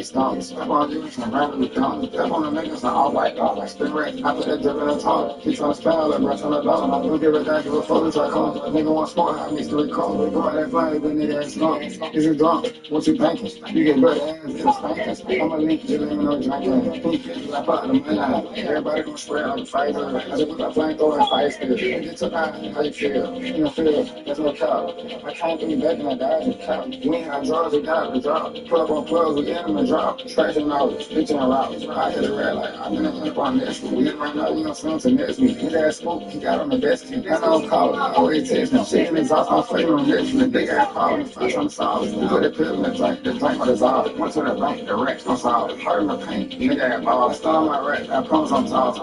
Stones. That's why I give you some random guns. That's when the niggas are all white dog, like spin red. I put that drip in the tongue. He tryna spell it, bruh, tryna dog. I'm gonna give it back, give a photo, try come. Nigga want smoke, I mix three cones. We go out that flying, but nigga ain't skunk. Is you drunk? What you thinking? You get better ass, it's spanking. I'ma leak you, let me know drinking. Pink bitches, I put the money. Everybody gon' swear I'm fighting. I just put that flame throw and fight still. Get took out, how you feel? You don't feel, there's no cow. I can't be back and I died in the cow. We ain't got drugs, we got the drop. Pull up on plugs, we in the drop. Trashing out, bitching around. I hit a red light. I'm in the up on next week. We right now, you know, soon to next week. Hit that scoop, he got on the best team. I know I'm calling, I always text him. Shit in his house, I'm fighting on next week. Big ass problem, fight on the solid. We put the pill in the drink with his all. Went to the bank, the racks on solid. Hurt in the paint, nigga had ball. Stun my rack, I promise I'm tall.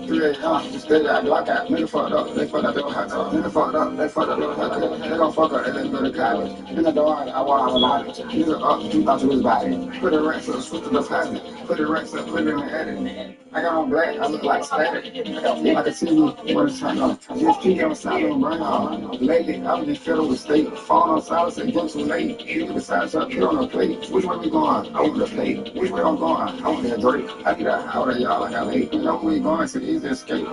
3 a.m., just stay that Glock out. Nigga fucked up, they fucked up, they don't have to. Nigga fucked up, they fucked up, they don't have to. They gon' fuck up, and they go to college. In the door, I want a lot. Nigga up, you thought you was body. Put the racks up, switch to the plastic. Put the racks up, put it in the edit. I got on black, I look like static. I got feel like a TV when it's turned on. Just keep on sound on burn on. Lately, I've been filled with state. Falling on silence and getting too late. You decide to put on a plate. Which way we going? I want the plate. Which way I'm going? I want that Drake. I get out of y'all like I late. You know we going to easy escape.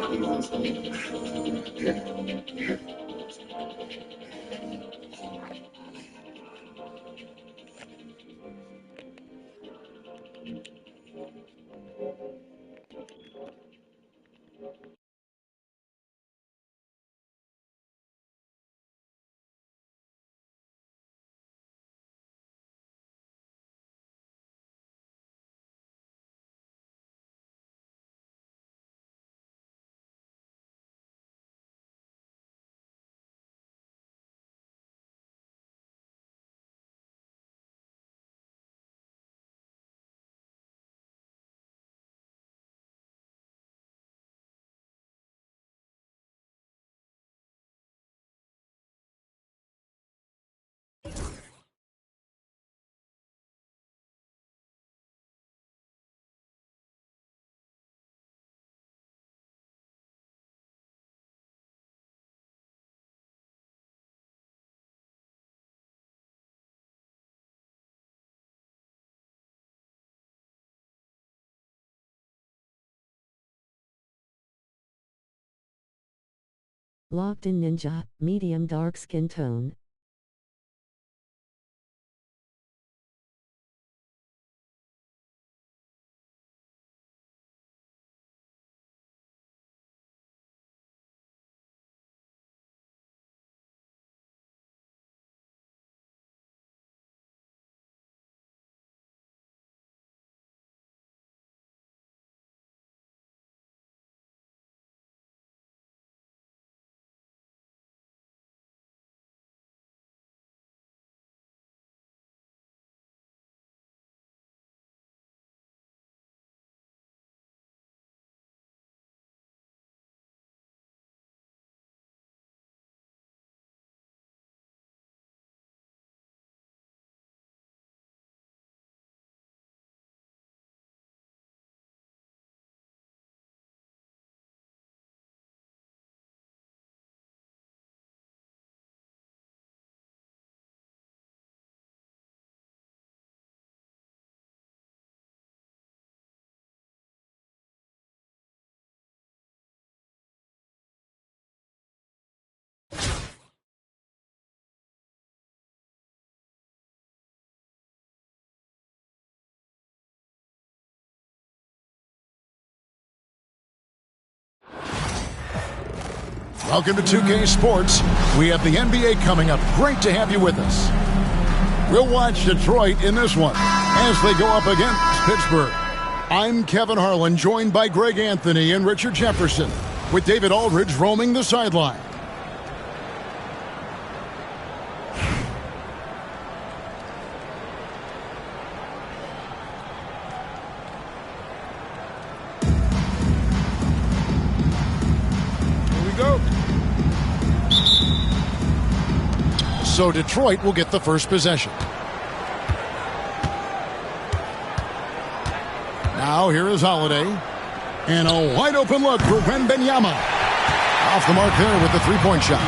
Locked in Ninja, medium dark skin tone. Welcome to 2K Sports. We have the NBA coming up. Great to have you with us. We'll watch Detroit in this one as they go up against Pittsburgh. I'm Kevin Harlan, joined by Greg Anthony and Richard Jefferson, with David Aldridge roaming the sideline. So Detroit will get the first possession. Now here is Holiday. And a wide open look for Wembanyama. Off the mark there with the three-point shot.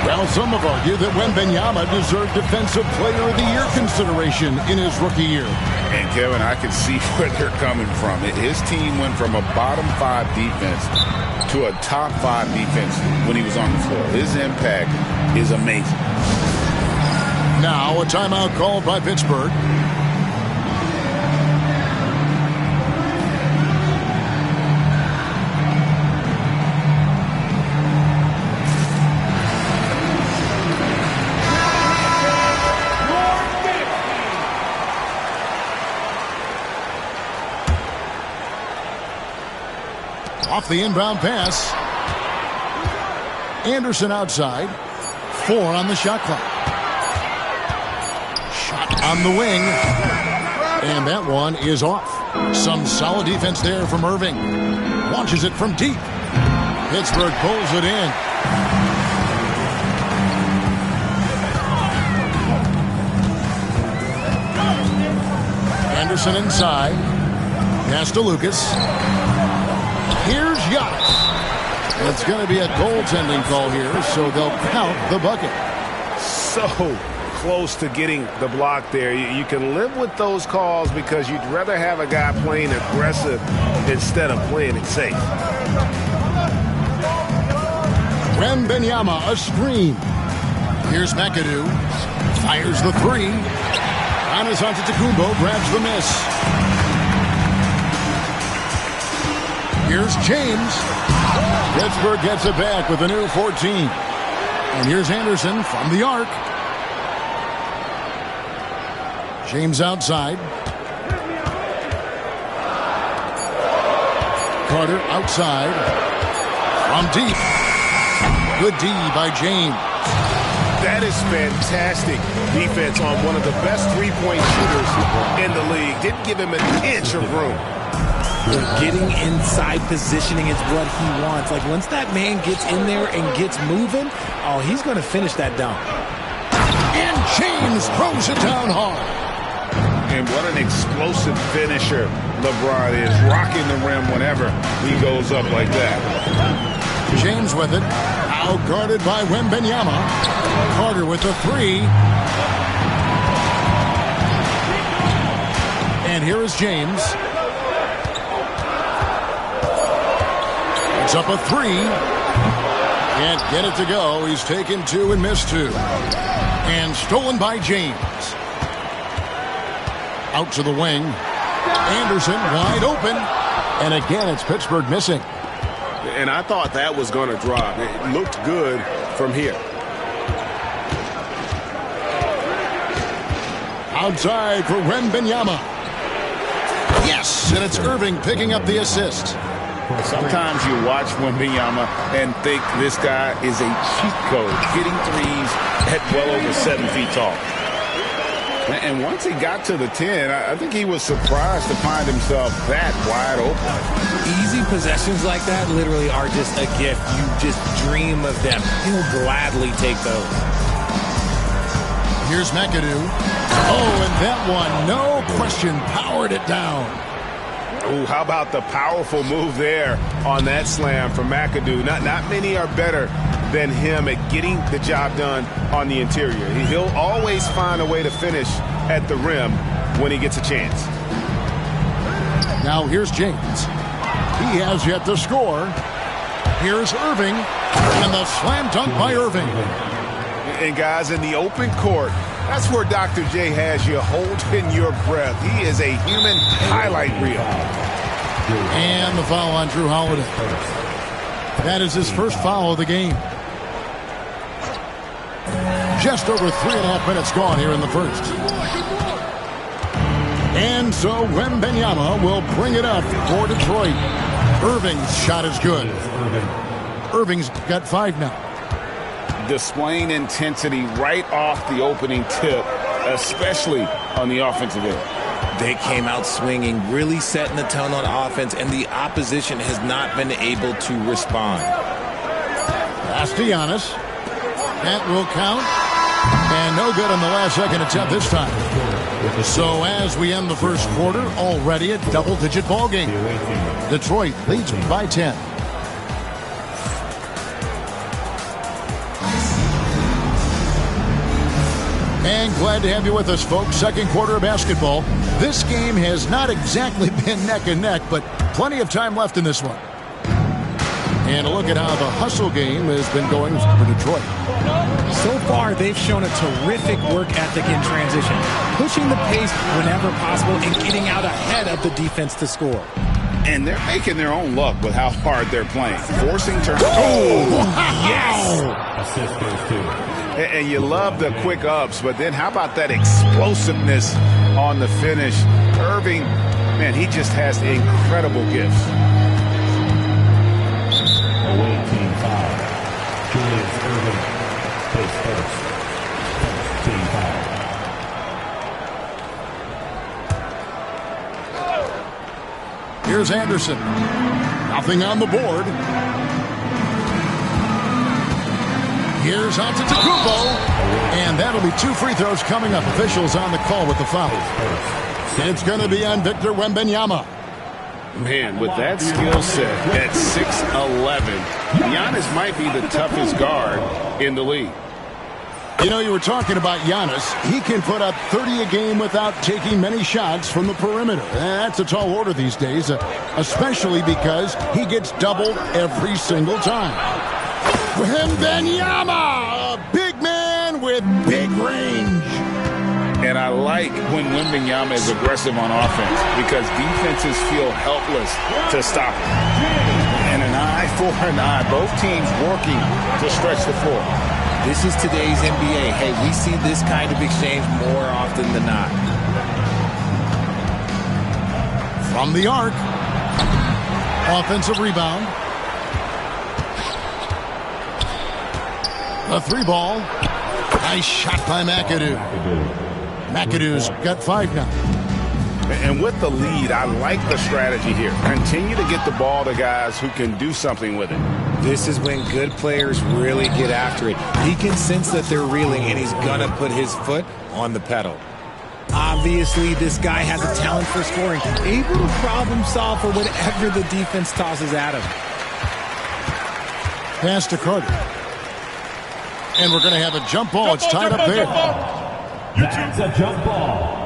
Well, some have argued that Wembanyama deserved Defensive Player of the Year consideration in his rookie year. And, Kevin, I can see where they're coming from. His team went from a bottom 5 defense to a top 5 defense when he was on the floor. His impact is amazing. Now a timeout called by Pittsburgh. Off the inbound pass. Anderson outside. 4 on the shot clock. Shot on the wing. And that one is off. Some solid defense there from Irving. Launches it from deep. Pittsburgh pulls it in. Anderson inside. Pass to Lucas. Here's Giannis. It's going to be a goaltending call here, so they'll count the bucket. So close to getting the block there. You can live with those calls because you'd rather have a guy playing aggressive instead of playing it safe. Wembanyama, a screen. Here's McAdoo. Fires the 3. Giannis Antetokounmpo grabs the miss. Here's James. Pittsburgh gets it back with a new 14. And here's Anderson from the arc. James outside. Carter outside. From deep. Good D by James. That is fantastic defense on one of the best three-point shooters in the league. Didn't give him an inch of room. Getting inside positioning is what he wants. Like, once that man gets in there and gets moving, oh, he's going to finish that dunk. And James throws it down hard. And what an explosive finisher LeBron is, rocking the rim whenever he goes up like that. James with it. Out guarded by Wembanyama. Carter with the 3. And here is James. It's up a 3. Can't get it to go. He's taken 2 and missed 2. And stolen by James. Out to the wing. Anderson wide open. And again, it's Pittsburgh missing. And I thought that was going to drop. It looked good from here. Outside for Wembanyama. Yes, and it's Irving picking up the assist. Sometimes you watch Wembanyama and think this guy is a cheat code, hitting threes at well over 7 feet tall. And once he got to the 10, I think he was surprised to find himself that wide open. Easy possessions like that literally are just a gift. You just dream of them. He'll gladly take those. Here's McAdoo. Oh, and that one, no question, powered it down. Ooh, how about the powerful move there on that slam from McAdoo? Not many are better than him at getting the job done on the interior. He'll always find a way to finish at the rim when he gets a chance. Now here's James. He has yet to score. Here's Irving. And the slam dunk by Irving. And guys, in the open court, that's where Dr. J has you holding your breath. He is a human highlight reel. And the foul on Drew Holiday. That is his first foul of the game. Just over 3.5 minutes gone here in the first. And so Wembanyama will bring it up for Detroit. Irving's shot is good. Irving's got 5 now. Displaying intensity right off the opening tip, especially on the offensive end. They came out swinging, really setting the tone on offense, and the opposition has not been able to respond. Pass to Giannis. That will count. And no good on the last second attempt this time. So as we end the first quarter, already a double-digit ball game. Detroit leads by 10. And glad to have you with us, folks. Second quarter of basketball. This game has not exactly been neck and neck, but plenty of time left in this one. And a look at how the hustle game has been going for Detroit. So far, they've shown a terrific work ethic in transition, pushing the pace whenever possible and getting out ahead of the defense to score. And they're making their own luck with how hard they're playing. Forcing turns. Oh, yes! Assist goes to. And you love the quick ups, but then how about that explosiveness on the finish? Irving, man, he just has incredible gifts. Away team foul. Julius Irving takes first. Team foul. Here's Anderson. Nothing on the board. Here's Antetokounmpo. And that'll be 2 free throws coming up. Officials on the call with the foul. It's going to be on Victor Wembanyama. Man, with that skill set at 6'11", Giannis might be the toughest guard in the league. You know, you were talking about Giannis. He can put up 30 a game without taking many shots from the perimeter. That's a tall order these days, especially because he gets doubled every single time. Wembanyama, a big man with big range. And I like when Wembanyama is aggressive on offense because defenses feel helpless to stop him. And an eye for an eye. Both teams working to stretch the floor. This is today's NBA. Hey, we see this kind of exchange more often than not. From the arc. Offensive rebound. The 3 ball. Nice shot by McAdoo. McAdoo's got 5 now. And with the lead, I like the strategy here. Continue to get the ball to guys who can do something with it. This is when good players really get after it. He can sense that they're reeling, and he's going to put his foot on the pedal. Obviously, this guy has a talent for scoring, able to problem solve for whatever the defense tosses at him. Pass to Carter. And we're going to have a jump ball. It's tied up there. That's a jump ball.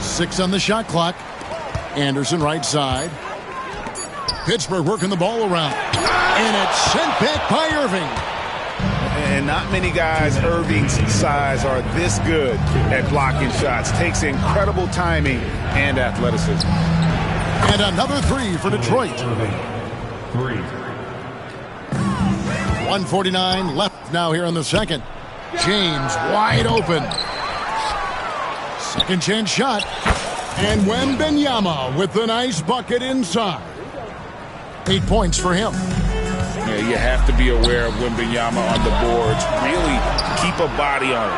Six on the shot clock. Anderson right side. Pittsburgh working the ball around. And it's sent back by Irving. And not many guys Irving's size are this good at blocking shots. Takes incredible timing and athleticism. And another 3 for Detroit. 3. 1:49 left now here in the second. James wide open. Second chance shot. And Wembanyama with the nice bucket inside. 8 points for him. Yeah, you have to be aware of Wembanyama on the boards. Really keep a body on it.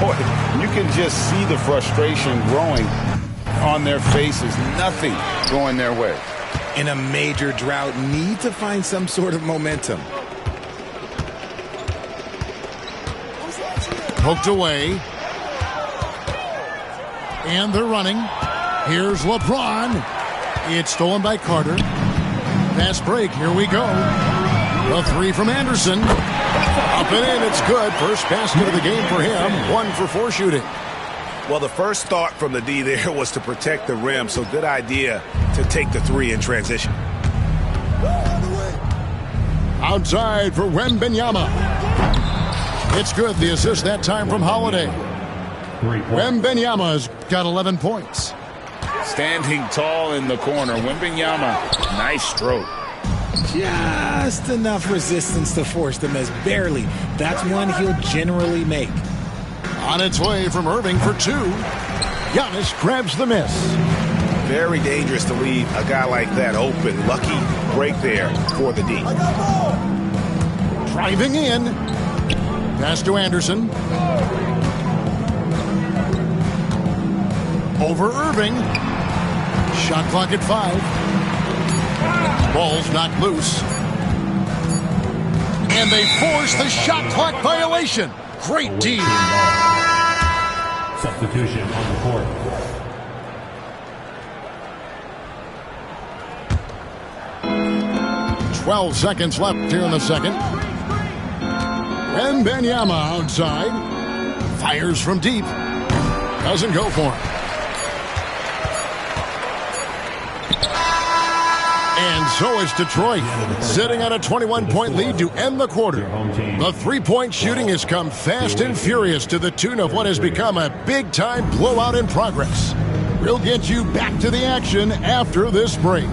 Boy, you can just see the frustration growing on their faces. Nothing going their way. In a major drought, need to find some sort of momentum. Poked away. And they're running. Here's LeBron. It's stolen by Carter. Fast break. Here we go. The 3 from Anderson. Up and in. It's good. First basket of the game for him. 1 for 4 shooting. Well, the first thought from the D there was to protect the rim, so good idea to take the 3 in transition. Outside for Wembanyama. It's good. The assist that time from Holiday. Wembanyama's got 11 points. Standing tall in the corner. Wembanyama, nice stroke. Just enough resistance to force the miss. Barely. That's one he'll generally make. On its way from Irving for 2. Giannis grabs the miss. Very dangerous to leave a guy like that open. Lucky break there for the D. Driving in. Pass to Anderson. Over Irving. Shot clock at 5. Ball's knocked loose. And they force the shot clock violation. Great D. Substitution on the court. 12 seconds left here in the second. And Benyama outside. Fires from deep. Doesn't go for it. And so is Detroit, sitting on a 21-point lead to end the quarter. The three-point shooting has come fast and furious to the tune of what has become a big-time blowout in progress. We'll get you back to the action after this break.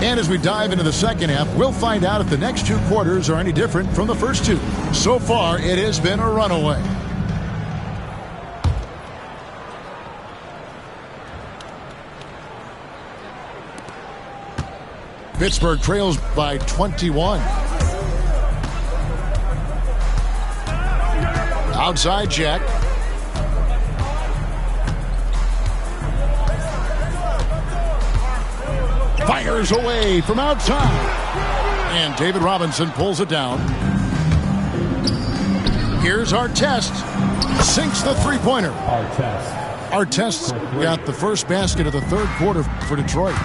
And as we dive into the second half, we'll find out if the next two quarters are any different from the first two. So far, it has been a runaway. Pittsburgh trails by 21. Outside Jack. Fires away from outside. And David Robinson pulls it down. Here's Artest. Sinks the three-pointer. Artest got the first basket of the third quarter for Detroit.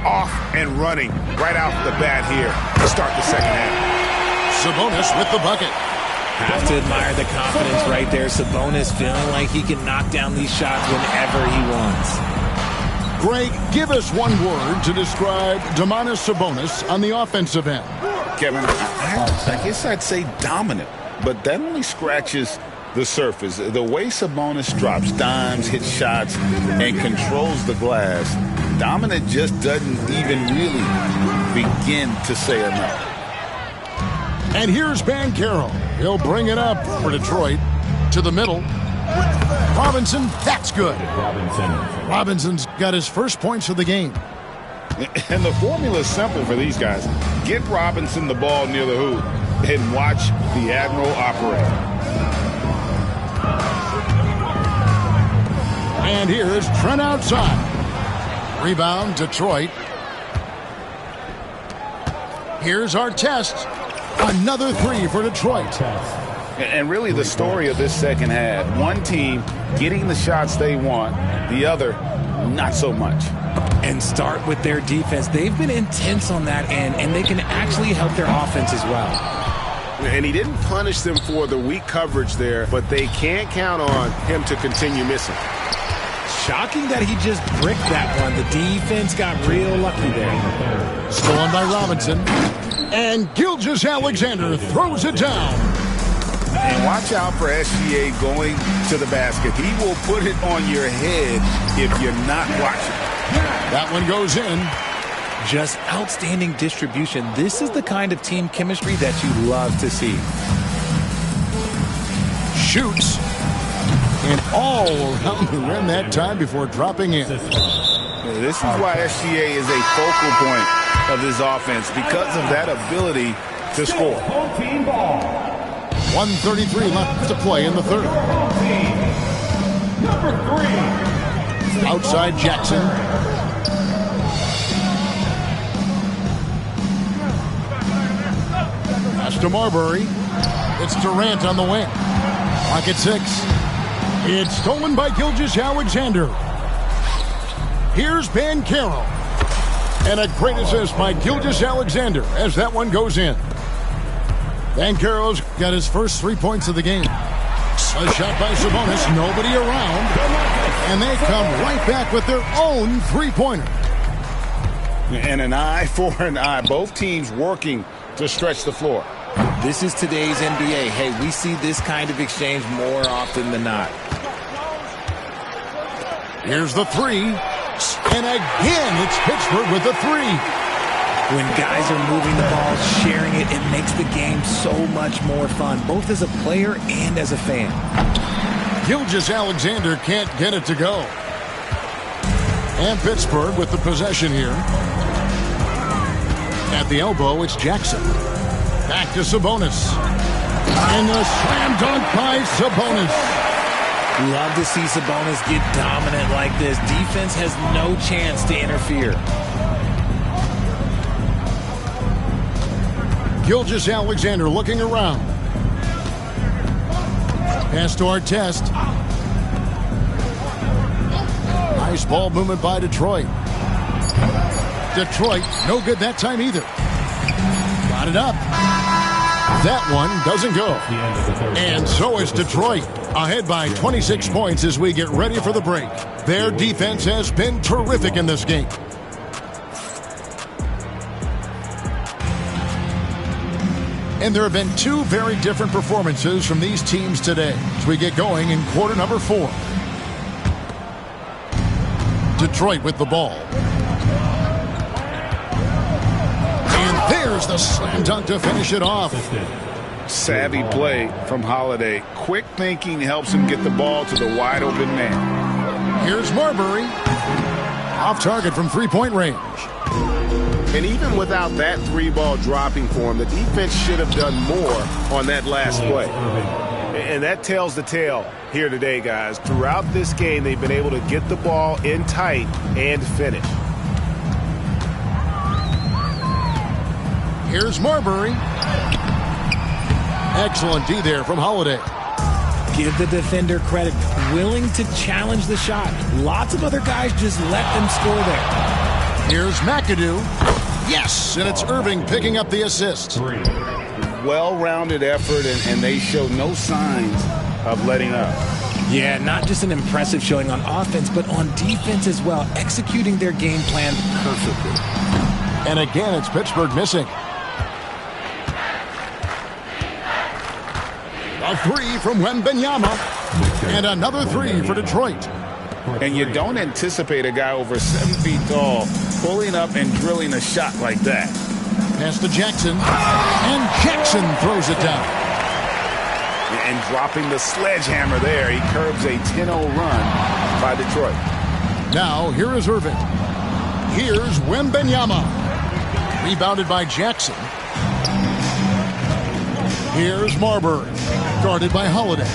Off and running right out the bat here to start the second half. Sabonis with the bucket. Have to admire the confidence right there. Sabonis feeling like he can knock down these shots whenever he wants. Greg, give us one word to describe Domantas Sabonis on the offensive end. Kevin, I guess I'd say dominant, but that only scratches the surface. The way Sabonis drops dimes, hits shots, and controls the glass, dominant just doesn't even really begin to say enough. And here's Banchero. He'll bring it up for Detroit to the middle. Robinson, that's good. Robinson's got his first points of the game. And the formula is simple for these guys. Get Robinson the ball near the hoop and watch the Admiral operate. And here is Trent outside. Rebound, Detroit. Here's Artest. Another three for Detroit. And really the story of this second half, one team getting the shots they want, the other not so much. And start with their defense. They've been intense on that end, and they can actually help their offense as well. And he didn't punish them for the weak coverage there, but they can't count on him to continue missing. Shocking that he just bricked that one. The defense got real lucky there. Stolen by Robinson. And Gilgeous-Alexander throws it down. And watch out for SGA going to the basket. He will put it on your head if you're not watching. That one goes in. Just outstanding distribution. This is the kind of team chemistry that you love to see. Shoots. And all around the rim that time before dropping in. This is why SGA is a focal point of this offense, because of that ability to score. 1:33 left to play in the third. Outside Jackson. Pass to Marbury. It's Durant on the wing. Clock at 6. It's stolen by Gilgeous-Alexander. Here's Banchero. And a great assist by Gilgeous-Alexander as that one goes in. Banchero's got his first 3 points of the game. A shot by Sabonis, nobody around. And they come right back with their own three-pointer. And an eye for an eye. Both teams working to stretch the floor. This is today's NBA. Hey, we see this kind of exchange more often than not. Here's the three. And again, it's Pittsburgh with the three. When guys are moving the ball, sharing it, it makes the game so much more fun, both as a player and as a fan. Gilgeous-Alexander can't get it to go. And Pittsburgh with the possession here. At the elbow, it's Jackson. Back to Sabonis. And the slam dunk by Sabonis. Love to see Sabonis get dominant like this. Defense has no chance to interfere. Gilgeous-Alexander looking around. Pass to Artest. Nice ball movement by Detroit. Detroit, no good that time either. Got it up. That one doesn't go. And so is Detroit, ahead by 26 points as we get ready for the break. Their defense has been terrific in this game. And there have been two very different performances from these teams today as we get going in quarter number 4. Detroit with the ball. And there's the slam dunk to finish it off. Savvy play from Holiday. Quick thinking helps him get the ball to the wide open man. Here's Marbury. Off target from three-point range. And even without that 3-ball dropping for him, the defense should have done more on that last play. And that tells the tale here today, guys. Throughout this game, they've been able to get the ball in tight and finish. Here's Marbury. Excellent D there from Holiday. Give the defender credit. Willing to challenge the shot. Lots of other guys just let them score there. Here's McAdoo. Yes, and it's Irving picking up the assist. Well-rounded effort, and they show no signs of letting up. Yeah, not just an impressive showing on offense, but on defense as well, executing their game plan perfectly. And again, it's Pittsburgh missing. A 3 from Wembanyama. And another 3 for Detroit. And you don't anticipate a guy over 7 feet tall pulling up and drilling a shot like that. Pass to Jackson. And Jackson throws it down. And dropping the sledgehammer there, he curbs a 10-0 run by Detroit. Now, here is Irving. Here's Wembanyama. Rebounded by Jackson. Here's Marbury. Guarded by Holiday.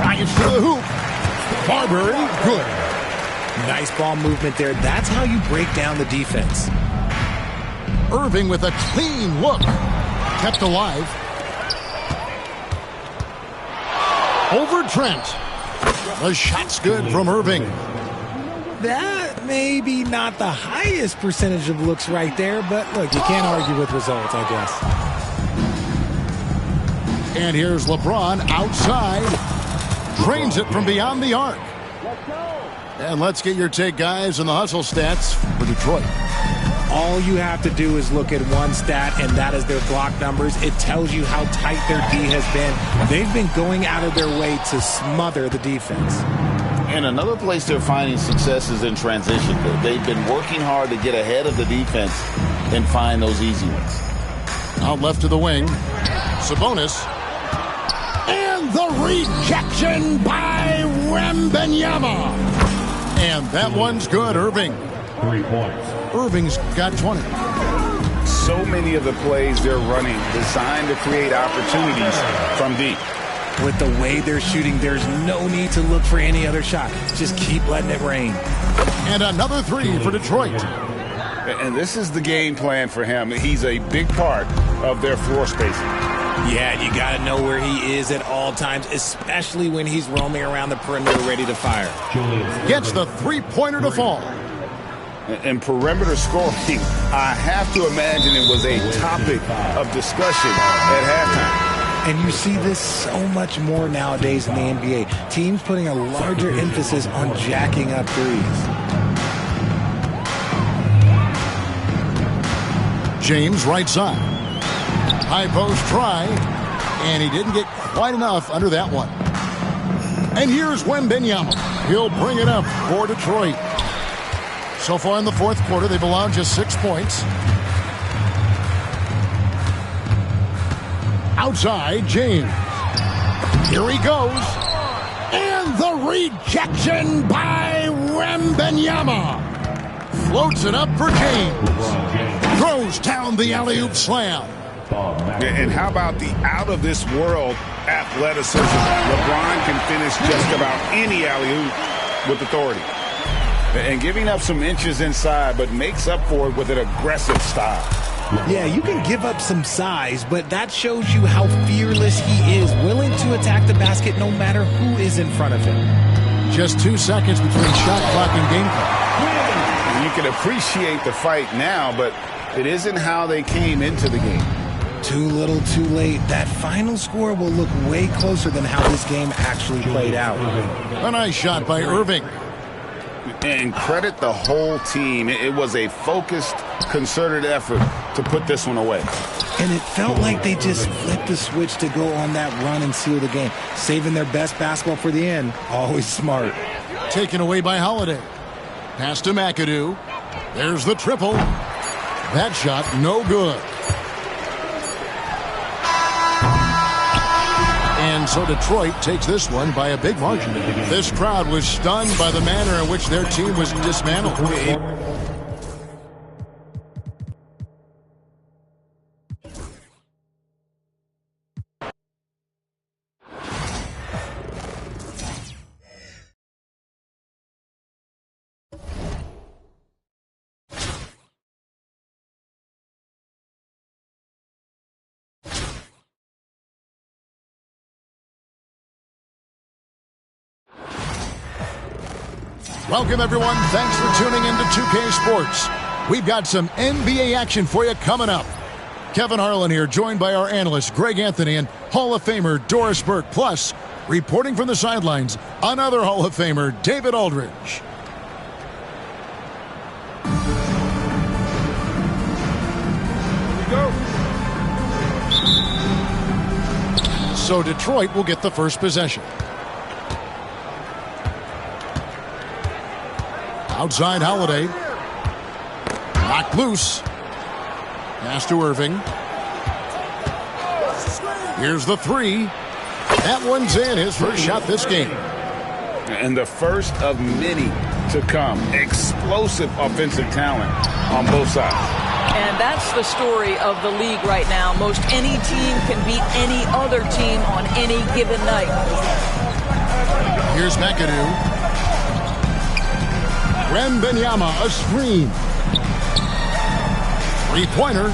Drives to the hoop. Marbury, good. Nice ball movement there. That's how you break down the defense. Irving with a clean look. Kept alive. Over Trent. The shot's good from Irving. That may be not the highest percentage of looks right there, but look, you can't argue with results, I guess. And here's LeBron outside. Drains it from beyond the arc. And let's get your take, guys, on the hustle stats for Detroit. All you have to do is look at one stat, and that is their block numbers. It tells you how tight their D has been. They've been going out of their way to smother the defense. And another place they're finding success is in transition. They've been working hard to get ahead of the defense and find those easy ones. Out left to the wing. Sabonis. And the rejection by Wembanyama. And that one's good, Irving. 3 points. Irving's got 20. So many of the plays they're running designed to create opportunities from deep. With the way they're shooting, there's no need to look for any other shot. Just keep letting it rain. And another 3 for Detroit. And this is the game plan for him. He's a big part of their floor spacing. Yeah, you got to know where he is at all times, especially when he's roaming around the perimeter ready to fire. Gets the three-pointer to fall. And perimeter scoring, I have to imagine it was a topic of discussion at halftime. And you see this so much more nowadays in the NBA. Teams putting a larger emphasis on jacking up threes. James right side. High post try, and he didn't get quite enough under that one. And here's Wembanyama. He'll bring it up for Detroit. So far in the fourth quarter, they've allowed just 6 points. Outside, James. Here he goes. And the rejection by Wembanyama. Floats it up for James. Throws down the alley-oop slam. And how about the out-of-this-world athleticism? LeBron can finish just about any alley-oop with authority. And giving up some inches inside, but makes up for it with an aggressive style. Yeah, you can give up some size, but that shows you how fearless he is, willing to attack the basket no matter who is in front of him. Just 2 seconds between shot clock and game clock. You You can appreciate the fight now, but it isn't how they came into the game. Too little, too late. That final score will look way closer than how this game actually played out. A nice shot by Irving. And credit the whole team. It was a focused, concerted effort to put this one away. And it felt like they just flipped the switch to go on that run and seal the game. Saving their best basketball for the end. Always smart. Taken away by Holiday. Pass to McAdoo. There's the triple. That shot, no good. And so Detroit takes this one by a big margin. This crowd was stunned by the manner in which their team was dismantled. Welcome, everyone. Thanks for tuning in to 2K Sports. We've got some NBA action for you coming up. Kevin Harlan here, joined by our analyst, Greg Anthony, and Hall of Famer Doris Burke. Plus, reporting from the sidelines, another Hall of Famer, David Aldridge. So Detroit will get the first possession. Outside Holiday. Knocked loose. Pass to Irving. Here's the three. That one's in, his first shot this game. And the first of many to come. Explosive offensive talent on both sides. And that's the story of the league right now. Most any team can beat any other team on any given night. Here's McAdoo. Wembanyama, a screen. Three-pointer.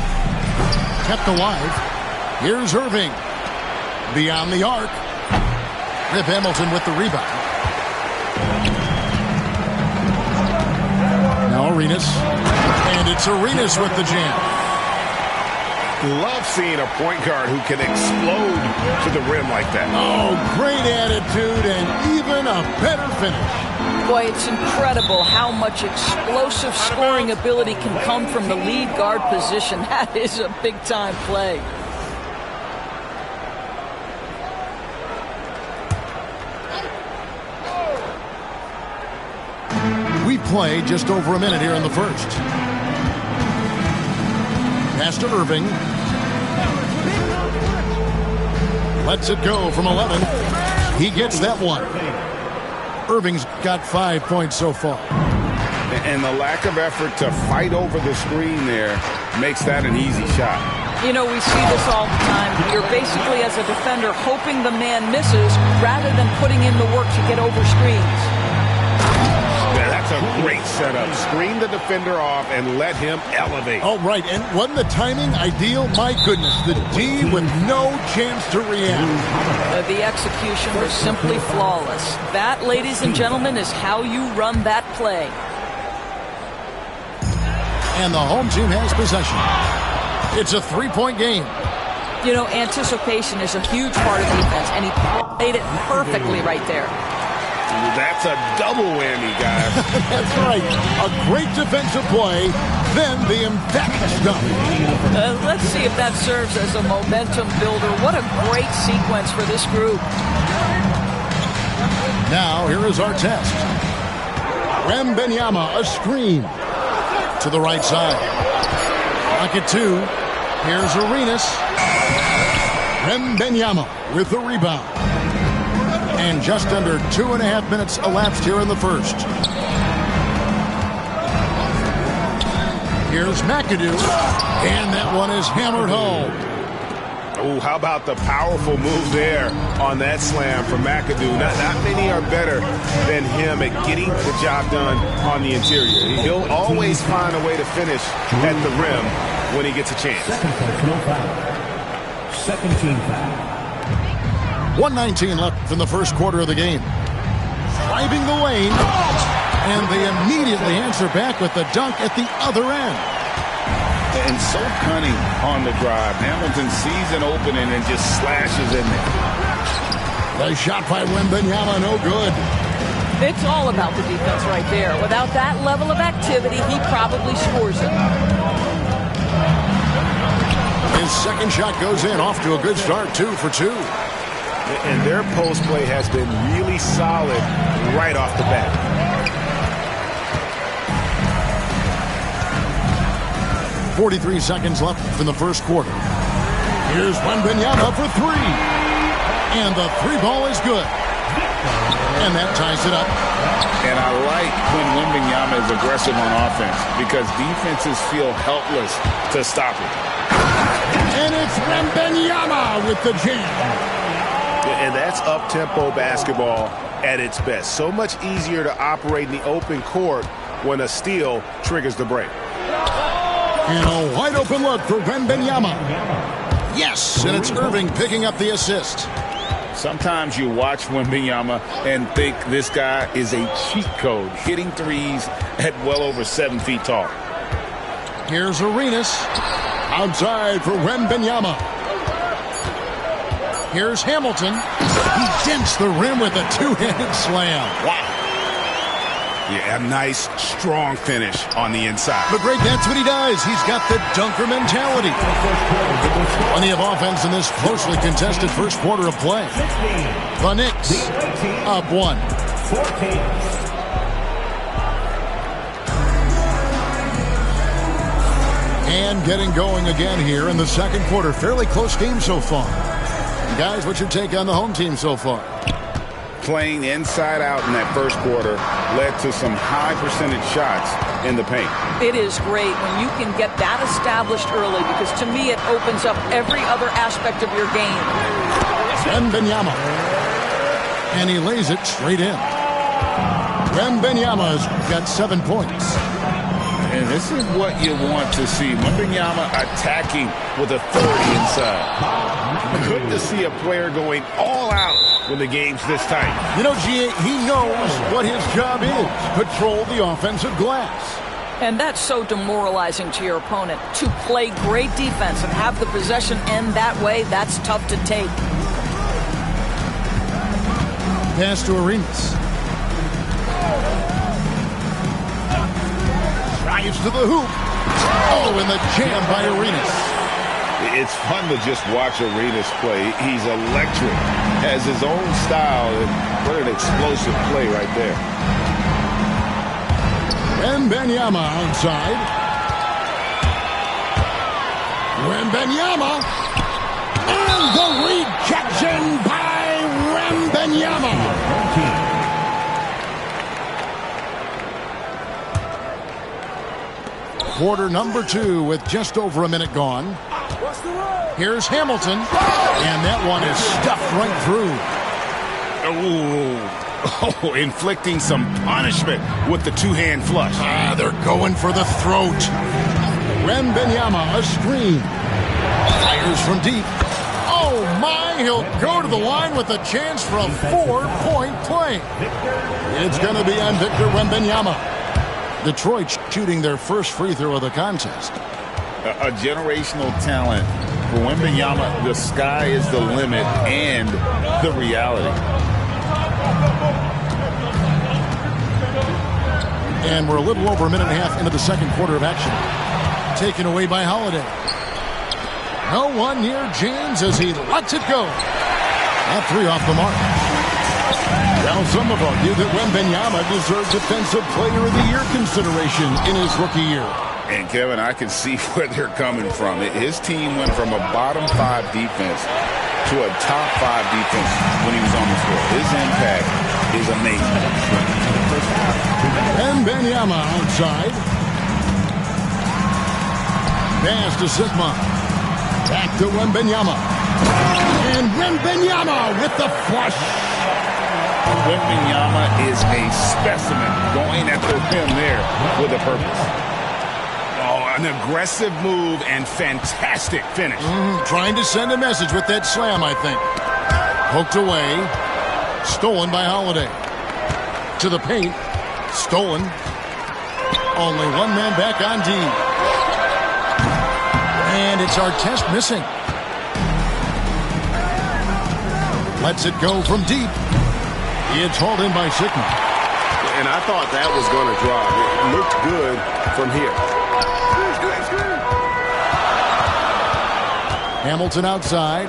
Kept alive. Here's Irving. Beyond the arc. Rip Hamilton with the rebound. Now Arenas. And it's Arenas with the jam. Love seeing a point guard who can explode to the rim like that. Oh, great attitude and even a better finish. Boy, it's incredible how much explosive scoring ability can come from the lead guard position. That is a big-time play. We play just over a minute here in the first. Pass to Irving. Lets it go from 11. He gets that one. Irving's got 5 points so far. And the lack of effort to fight over the screen there makes that an easy shot. You know, we see this all the time. You're basically, as a defender, hoping the man misses rather than putting in the work to get over screens. Yeah, that's a great setup. Screen the defender off and let him elevate. Oh, right. And wasn't the timing ideal? My goodness, the D with no chance to react. The execution was simply flawless. That, ladies and gentlemen, is how you run that play. And the home team has possession. It's a three-point game. You know, anticipation is a huge part of defense, and he played it perfectly right there. That's a double whammy, guys. That's right. A great defensive play, then the emphatic dunk. Let's see if that serves as a momentum builder. What a great sequence for this group. Now, here is our test. Wembanyama, a screen. To the right side. Pocket two. Here's Arenas. Wembanyama with the rebound. And just under 2.5 minutes elapsed here in the first. Here's McAdoo. And that one is hammered home. Oh, how about the powerful move there on that slam from McAdoo. Not many are better than him at getting the job done on the interior. He'll always find a way to finish at the rim when he gets a chance. Second team foul. 1:19 left in the first quarter of the game. Driving the lane. And they immediately answer back with the dunk at the other end. And so cunning on the drive. Hamilton sees an opening and just slashes in there. The shot by Wembanyama, no good. It's all about the defense right there. Without that level of activity, he probably scores it. His second shot goes in, off to a good start, 2 for 2. And their post play has been really solid right off the bat. .43 seconds left in the first quarter. Here's Wembanyama for 3. And the 3 ball is good. And that ties it up. And I like when Wembanyama is aggressive on offense because defenses feel helpless to stop it. And it's Wembanyama with the jam. And that's up-tempo basketball at its best. So much easier to operate in the open court when a steal triggers the break. And a wide-open look for Wembanyama. Yes, and it's Irving picking up the assist. Sometimes you watch Wembanyama and think this guy is a cheat code, hitting threes at well over 7 feet tall. Here's Arenas. Outside for Wembanyama. Here's Hamilton. He dents the rim with a two-handed slam. Wow. Yeah, a nice, strong finish on the inside. But Greg, that's what he does. He's got the dunker mentality. Plenty of offense in this closely contested first quarter of play. The Knicks up 1. And getting going again here in the second quarter. Fairly close game so far. Guys, what's your take on the home team so far? Playing inside out in that first quarter led to some high percentage shots in the paint. It is great when you can get that established early because to me it opens up every other aspect of your game. Wembanyama. And he lays it straight in. Wembanyama's got 7 points. And this is what you want to see. Wembanyama attacking with authority inside. Good to see a player going all out when the game's this tight. You know, G.A., he knows what his job is. Patrol the offensive glass. And that's so demoralizing to your opponent. To play great defense and have the possession end that way, that's tough to take. Pass to Arenas. Drives to the hoop. Oh, and the jam by Arenas. It's fun to just watch Arenas play. He's electric, has his own style, and what an explosive play right there. Wembanyama outside. Wembanyama. And the rejection by Wembanyama. Quarter number 2 with just over a minute gone. Here's Hamilton. And that one is stuffed right through. Oh, inflicting some punishment with the two-hand flush. They're going for the throat. Wembanyama, a screen. Fires from deep. Oh, my. He'll go to the line with a chance for a 4-point play. It's going to be on Victor Wembanyama. Detroit shooting their first free throw of the contest. A generational talent. For Wembanyama, the sky is the limit and the reality. And we're a little over a minute and a half into the second quarter of action. Taken away by Holiday. No one near James as he lets it go. That 3 off the mark. Now some have argued that Wembanyama deserved Defensive Player of the Year consideration in his rookie year. And, Kevin, I can see where they're coming from. His team went from a bottom 5 defense to a top 5 defense when he was on the floor. His impact is amazing. Wembanyama outside. Pass to Sigma. Back to Wembanyama. And Wembanyama with the flush. Wembanyama is a specimen going at the rim there with a purpose. Oh, an aggressive move and fantastic finish. Trying to send a message with that slam, I think. Poked away. Stolen by Holiday. To the paint. Stolen. Only one man back on D. And it's Artest missing. Lets it go from deep. It's hauled in by Sigma. And I thought that was going to drop. It looked good from here. Hamilton outside.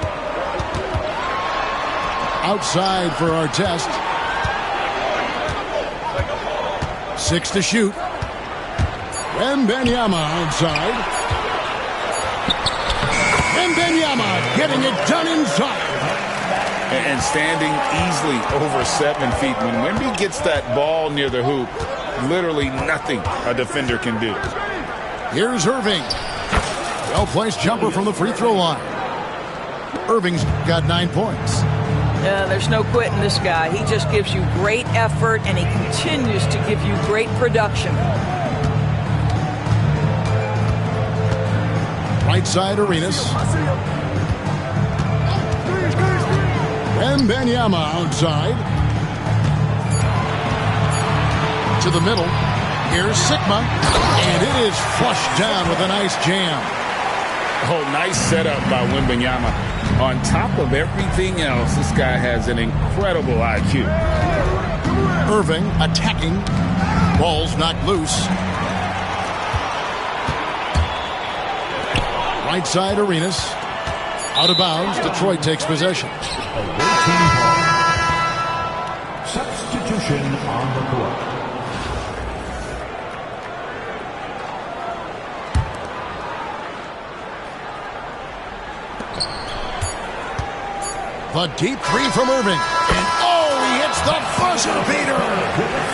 Outside for Artest. 6 to shoot. Wembanyama outside. Wembanyama getting it done inside. And standing easily over 7 feet. When Wemby gets that ball near the hoop, literally nothing a defender can do. Here's Irving. Well-placed jumper from the free throw line. Irving's got 9 points. There's no quitting this guy. He just gives you great effort, and he continues to give you great production. Right side, Arenas. Wembanyama outside. To the middle. Here's Sigma. And it is flushed down with a nice jam. Oh, nice setup by Wembanyama. On top of everything else, this guy has an incredible IQ. Irving attacking. Ball's knocked loose. Right side, Arenas. Out of bounds. Detroit takes possession. Substitution on the court. The deep three from Irving. And he hits the buzzer beater.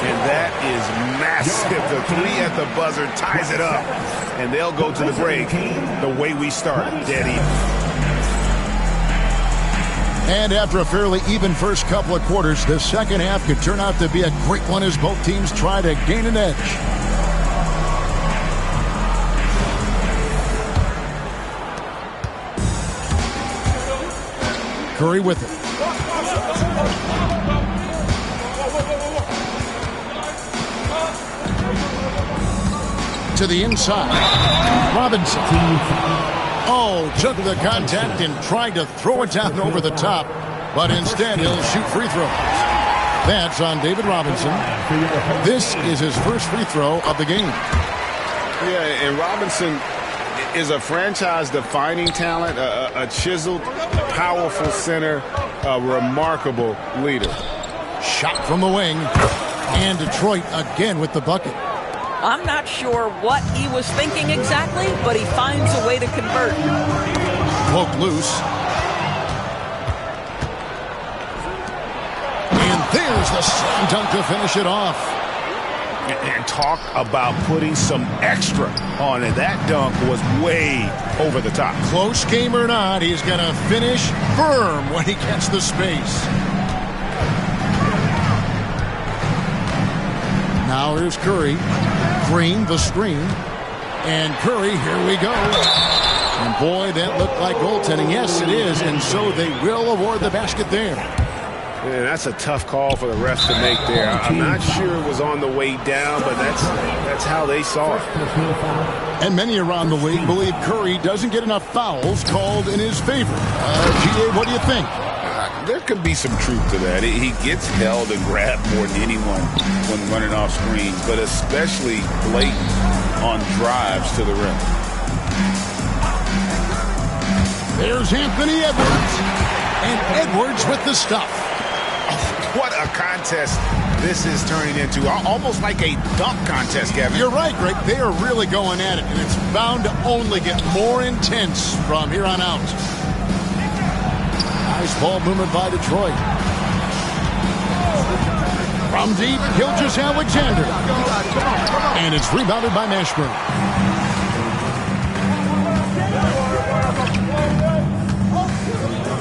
And that is massive. The three at the buzzer ties it up. And they'll go to the break the way we started, dead even. And after a fairly even first couple of quarters, the second half could turn out to be a great one as both teams try to gain an edge. Curry with it. To the inside. Robinson. Took the contact and tried to throw it down over the top, but instead he'll shoot free throws. That's on David Robinson. This is his first free throw of the game. Yeah, and Robinson is a franchise-defining talent, a chiseled, powerful center, a remarkable leader. Shot from the wing, and Detroit again with the bucket. I'm not sure what he was thinking exactly, but he finds a way to convert. Poke loose. And there's the slam dunk to finish it off. And talk about putting some extra on it. That dunk was way over the top. Close game or not, he's going to finish firm when he gets the space. Now here's Curry. Green, the screen. And Curry, here we go. And boy, that looked like goaltending. Yes, it is. And so they will award the basket there. Man, that's a tough call for the refs to make there. I'm not sure it was on the way down, but that's how they saw it. And many around the league believe Curry doesn't get enough fouls called in his favor. GA, what do you think? There could be some truth to that. He gets held and grabbed more than anyone when running off screens, but especially blatant on drives to the rim. There's Anthony Edwards. And Edwards with the stuff. What a contest this is turning into. Almost like a dunk contest, Kevin. You're right, Greg. They are really going at it, and it's bound to only get more intense from here on out. Nice ball movement by Detroit. From deep, Gilgeous-Alexander. And it's rebounded by Mashburn.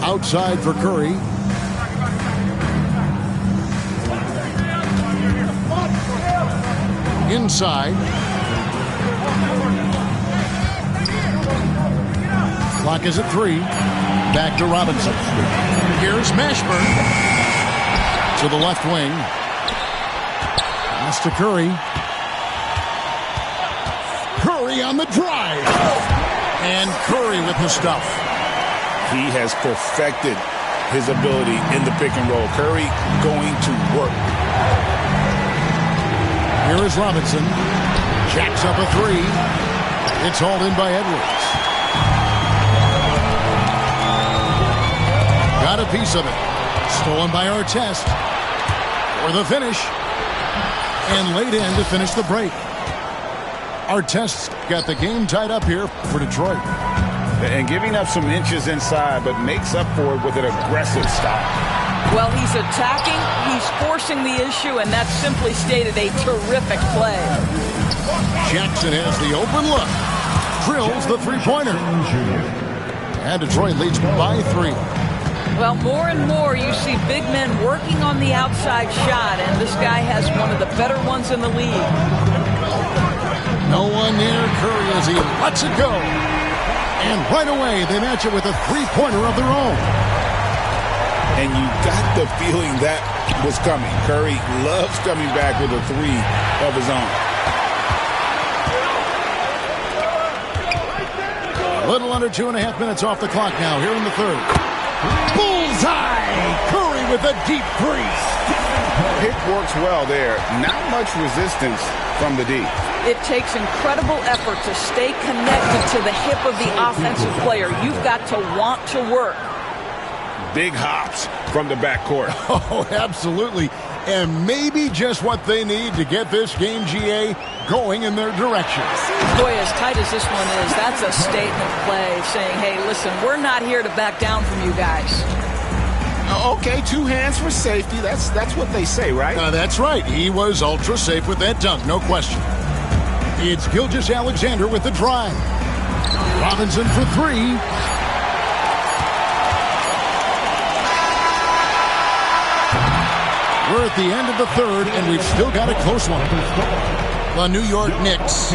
Outside for Curry. Inside. Clock is at 3. Back to Robinson. Here's Mashburn. To the left wing. Pass to Curry. Curry on the drive. And Curry with the stuff. He has perfected his ability in the pick and roll. Curry going to work. Here is Robinson. Jacks up a three. It's hauled in by Edwards. Got a piece of it. Stolen by Artest. For the finish. And laid in to finish the break. Artest's got the game tied up here for Detroit. And giving up some inches inside, but makes up for it with an aggressive stop. Well, he's attacking, he's forcing the issue, and that's simply stated a terrific play. Jackson has the open look. Drills the three-pointer. And Detroit leads by 3. Well, more and more you see big men working on the outside shot, and this guy has one of the better ones in the league. No one near Curry as he lets it go. And right away, they match it with a three-pointer of their own. And you got the feeling that was coming. Curry loves coming back with a three of his own. A little under 2.5 minutes off the clock now, here in the third. Bullseye! Curry with a deep three. Pick works well there. Not much resistance from the D. It takes incredible effort to stay connected to the hip of the offensive player. You've got to want to work. Big hops from the backcourt. Oh, absolutely. And maybe just what they need to get this game, GA, going in their direction. Boy, as tight as this one is, that's a statement play saying, hey, listen, we're not here to back down from you guys. Okay, 2 hands for safety. That's what they say, right? That's right. He was ultra safe with that dunk, no question. It's Gilgeous-Alexander with the drive. Robinson for 3. We're at the end of the third, and we've still got a close one. The New York Knicks,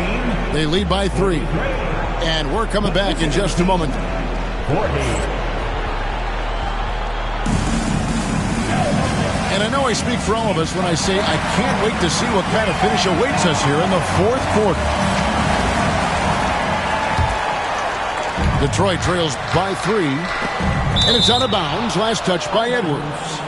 they lead by 3. And we're coming back in just a moment. And I know I speak for all of us when I say I can't wait to see what kind of finish awaits us here in the fourth quarter. Detroit trails by 3. And it's out of bounds. Last touch by Edwards.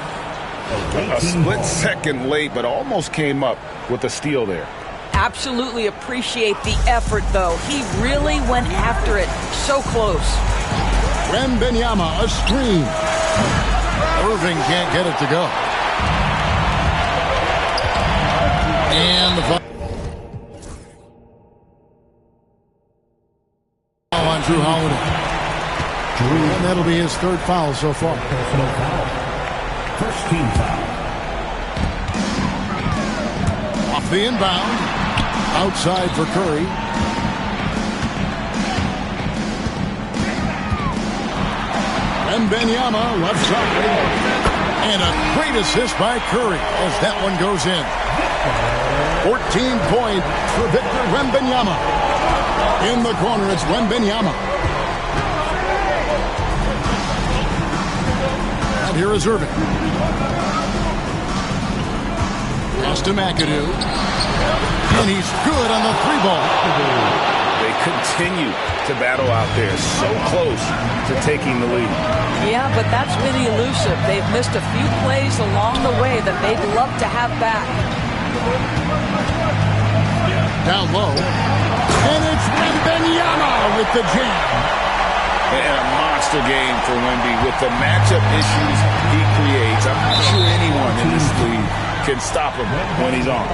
A split second late, but almost came up with a steal there. Absolutely appreciate the effort, though. He really went after it. So close. Wembanyama, a screen. Irving can't get it to go. And the foul on Drew Holiday. And that'll be his 3rd foul so far. Personal foul. First team foul. Off the inbound. Outside for Curry. Wembanyama left side. And a great assist by Curry as that one goes in. 14-point for Victor Wembanyama. In the corner, it's Wembanyama. And here is Irving. Pass to McAdoo. And he's good on the 3-ball. They continue to battle out there, so close to taking the lead. Yeah, but that's been elusive. They've missed a few plays along the way that they'd love to have back. Down low. And it's Wembanyama with the jam. And a monster game for Wemby with the matchup issues he creates. I'm not sure anyone in this league can stop him when he's on.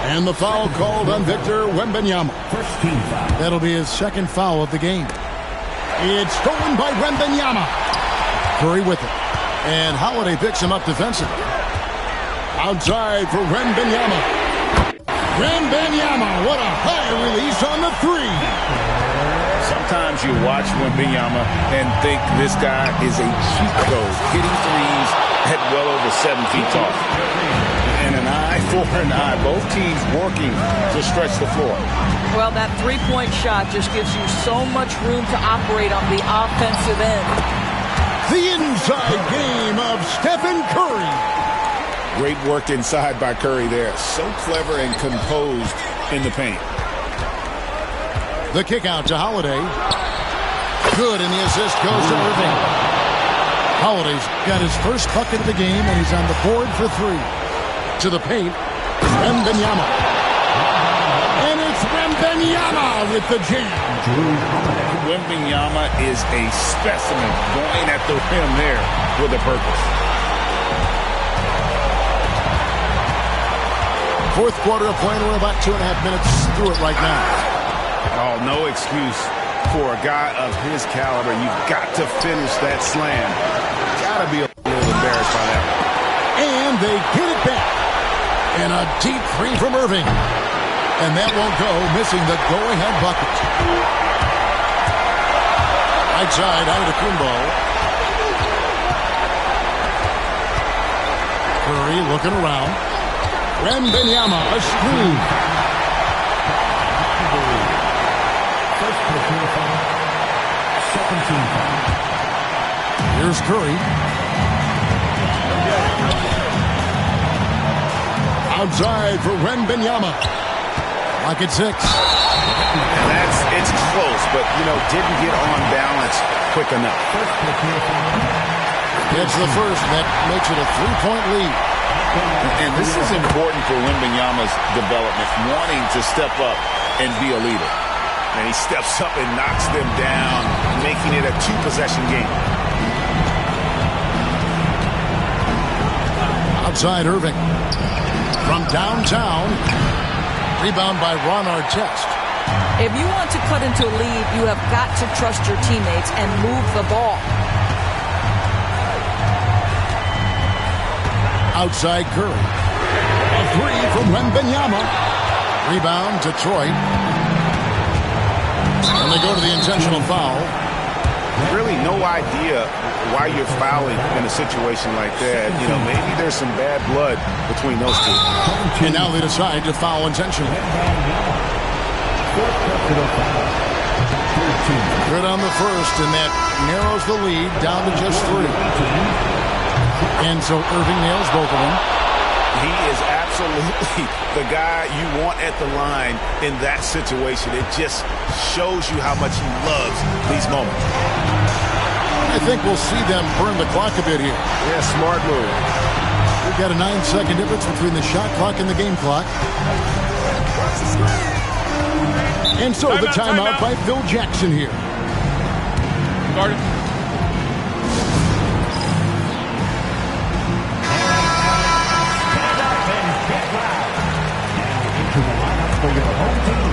And the foul called on Victor Wembanyama. First team foul. That'll be his 2nd foul of the game. It's stolen by Wembanyama. Curry with it. And Holiday picks him up defensively. Outside for Wembanyama. Wembanyama, what a high release on the 3. Sometimes you watch Wembanyama and think this guy is a cheat code, hitting threes at well over 7 feet tall. And an eye for an eye. Both teams working to stretch the floor. Well, that 3-point shot just gives you so much room to operate on the offensive end. The inside game of Stephen Curry. Great work inside by Curry there. So clever and composed in the paint. The kick out to Holiday. Good, and the assist goes to Irving. Holiday's got his first bucket of the game, and he's on the board for 3. To the paint, Wembanyama. And it's Wembanyama with the jam. Wembanyama is a specimen going at the rim there with a purpose. Fourth quarter of play, we're about 2.5 minutes through it right now. Oh, no excuse for a guy of his caliber. You've got to finish that slam. Got to be a little embarrassed by that. And they get it back. And a deep 3 from Irving. And that won't go, missing the go-ahead bucket. Right side, Antetokounmpo. Curry looking around. Wembanyama, a screen. First personal foul. Second team foul. Here's Curry. Outside for Wembanyama. Lock at 6. It's close, but, didn't get on balance quick enough. First personal foul. It's the first, and that makes it a 3-point lead. And this is important for Wembanyama's development, wanting to step up and be a leader. And he steps up and knocks them down, making it a 2-possession game. Outside Irving. From downtown. Rebound by Ron Artest. If you want to cut into a lead, you have got to trust your teammates and move the ball. Outside Curry. A 3 from Wembanyama. Rebound Detroit. And they go to the intentional foul. Really no idea why you're fouling in a situation like that. Maybe there's some bad blood between those two. And now they decide to foul intentionally. Good on the first, and that narrows the lead down to just 3. And so Irving nails both of them. He is absolutely the guy you want at the line in that situation. It just shows you how much he loves these moments. I think we'll see them burn the clock a bit here. Yeah, smart move. We've got a 9-second difference between the shot clock and the game clock. And so the timeout by Phil Jackson here. Started. Stand up and get loud. Now into the lineup for your home team.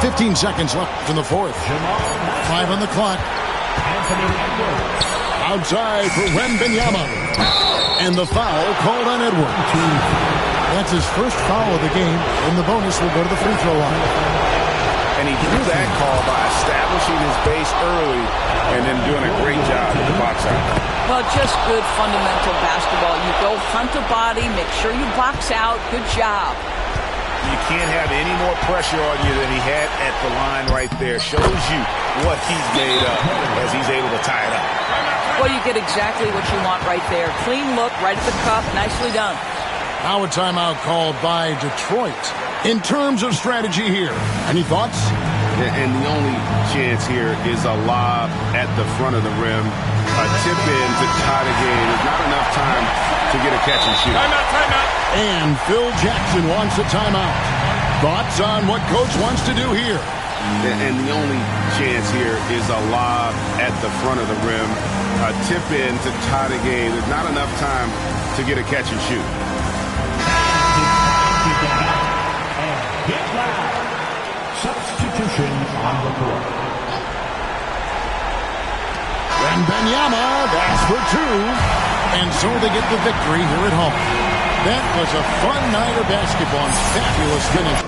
15 seconds left in the fourth. 5 on the clock. Anthony Edwards. Outside for Wembanyama. And the foul called on Edwards. That's his first foul of the game, and the bonus will go to the free throw line. And he drew that call by establishing his base early and then doing a great job with the box out. Well, just good fundamental basketball. You go hunt a body, make sure you box out. Good job. You can't have any more pressure on you than he had at the line right there. Shows you what he's made of as he's able to tie it up. Well, you get exactly what you want right there. Clean look, right at the cup. Nicely done. Now a timeout called by Detroit. In terms of strategy here, any thoughts? And the only chance here is a lob at the front of the rim. A tip in to tie the game. There's not enough time to get a catch and shoot. Timeout. And Phil Jackson wants a timeout. Thoughts on what Coach wants to do here? And the only chance here is a lob at the front of the rim. A tip in to tie the game. There's not enough time to get a catch and shoot. And get loud. Substitution on the court. Wembanyama, that's for 2. And so they get the victory here at home. That was a fun night of basketball and fabulous finish.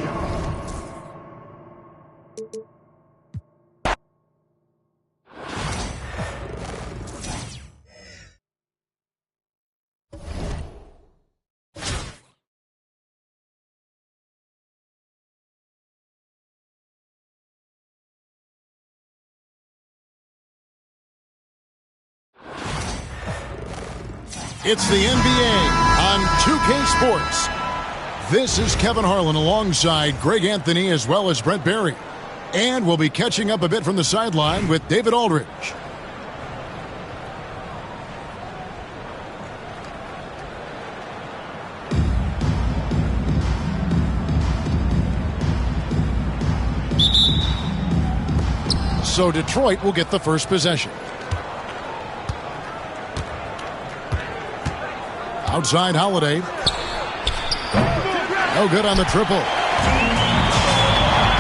It's the NBA on on 2K Sports. This is Kevin Harlan alongside Greg Anthony as well as Brent Barry. And we'll be catching up a bit from the sideline with David Aldridge. So Detroit will get the first possession. Outside Holiday. No good on the triple.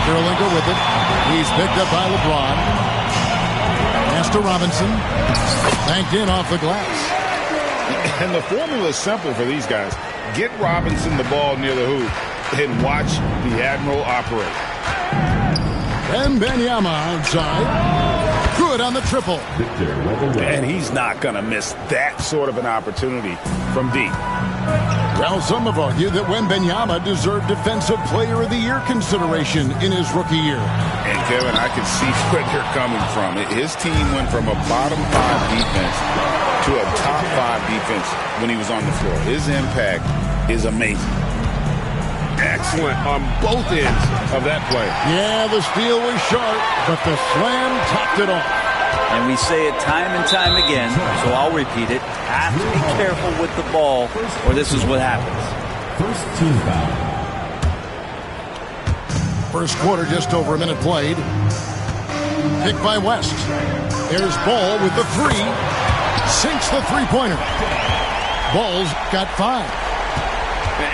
Kirilenko with it. He's picked up by LeBron. Pass to Robinson. Banked in off the glass. And the formula is simple for these guys. Get Robinson the ball near the hoop and watch the Admiral operate. Wembanyama outside. Good on the triple. And he's not going to miss that sort of an opportunity from deep. Well, some have argued that Wembanyama deserved Defensive Player of the Year consideration in his rookie year. And, Kevin, I can see where you're coming from. His team went from a bottom 5 defense to a top 5 defense when he was on the floor. His impact is amazing. Excellent on both ends of that play. Yeah, the steal was sharp, but the slam topped it off. And we say it time and time again, so I'll repeat it. Have to be careful with the ball, or this is what happens. First team foul. First quarter, just over a minute played. Picked by West. There's Ball with the 3. Sinks the three-pointer. Ball's got 5.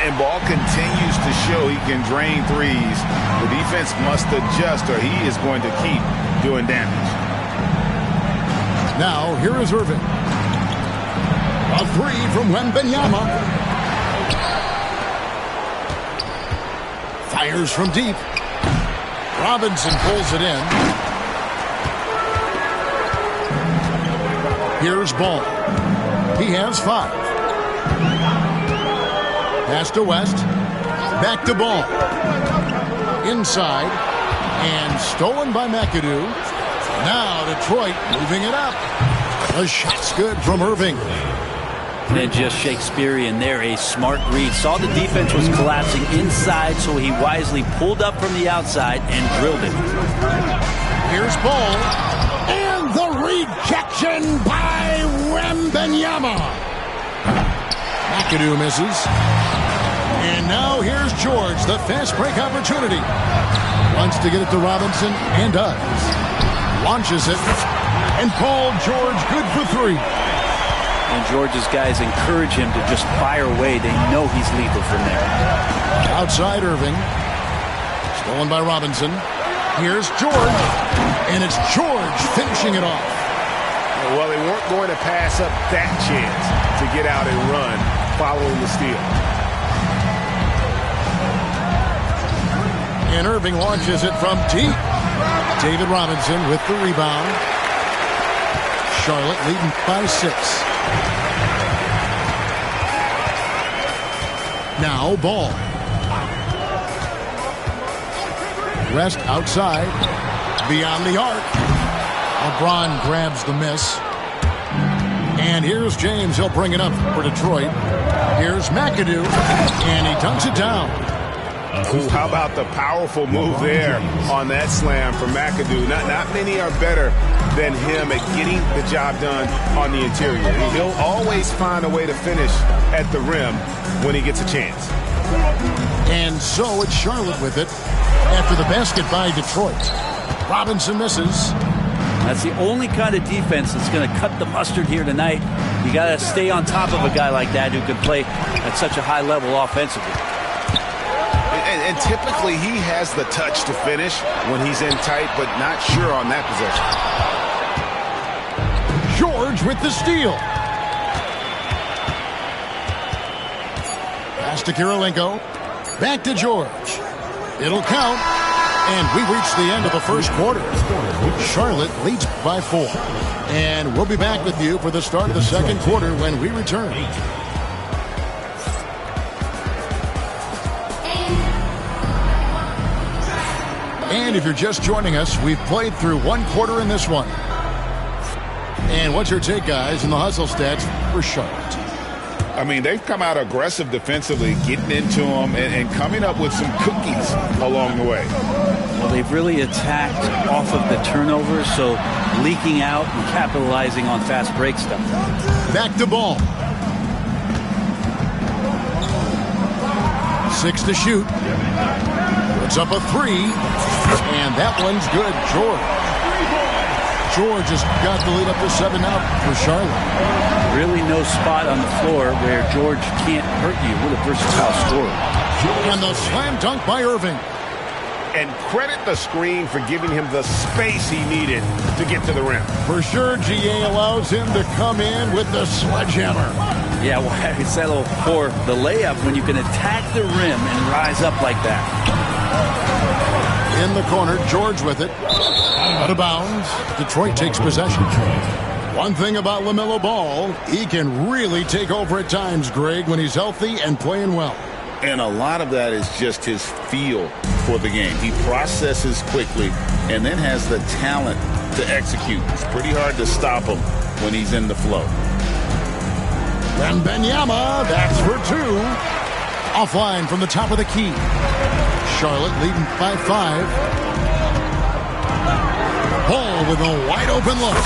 And Ball continues to show he can drain threes. The defense must adjust or he is going to keep doing damage. Now, here is Irving. A 3 from Wembanyama. Fires from deep. Robinson pulls it in. Here's Ball. He has 5. Pass to West. Back to Ball. Inside. And stolen by McAdoo. Now Detroit moving it up. The shot's good from Irving. And just Shakespearean there. A smart read. Saw the defense was collapsing inside, so he wisely pulled up from the outside and drilled it. Here's Ball. And the rejection by Wembanyama. McAdoo misses. And now here's George, the fast break opportunity. Wants to get it to Robinson, and does. Launches it, and Paul George good for 3. And George's guys encourage him to just fire away. They know he's lethal from there. Outside Irving. Stolen by Robinson. Here's George, and it's George finishing it off. Well, they weren't going to pass up that chance to get out and run following the steal. And Irving launches it from deep. David Robinson with the rebound. Charlotte leading by 6. Now Ball. Rest outside. Beyond the arc. LeBron grabs the miss. And here's James. He'll bring it up for Detroit. Here's McAdoo. And he dunks it down. Ooh, how about the powerful move there on that slam from McAdoo? Not many are better than him at getting the job done on the interior. He'll always find a way to finish at the rim when he gets a chance. And so it's Charlotte with it after the basket by Detroit. Robinson misses. That's the only kind of defense that's going to cut the mustard here tonight. You got to stay on top of a guy like that who can play at such a high level offensively. And typically he has the touch to finish when he's in tight, but not sure on that possession. George with the steal. Pass to Kirilenko. Back to George. It'll count. And we reach the end of the first quarter. Charlotte leads by 4. And we'll be back with you for the start of the second quarter when we return. And if you're just joining us, we've played through 1 quarter in this one. And what's your take, guys, in the hustle stats for Charlotte? I mean, they've come out aggressive defensively, getting into them and coming up with some cookies along the way. Well, they've really attacked off of the turnovers, so leaking out and capitalizing on fast break stuff. Back to ball. 6 to shoot. Puts up a 3. And that one's good. George has got the lead up to 7 now for Charlotte. Really no spot on the floor where George can't hurt you. What a versatile scorer. And the slam dunk by Irving. And credit the screen for giving him the space he needed to get to the rim. For sure, GA allows him to come in with the sledgehammer. Yeah, well, I settle for the layup when you can attack the rim and rise up like that. In the corner, George with it. Out of bounds. Detroit takes possession. One thing about LaMelo Ball, he can really take over at times, Greg, when he's healthy and playing well. And a lot of that is just his feel for the game. He processes quickly and then has the talent to execute. It's pretty hard to stop him when he's in the flow. Wembanyama, that's for 2. Offline from the top of the key. Charlotte leading by 5. Ball with a wide open look.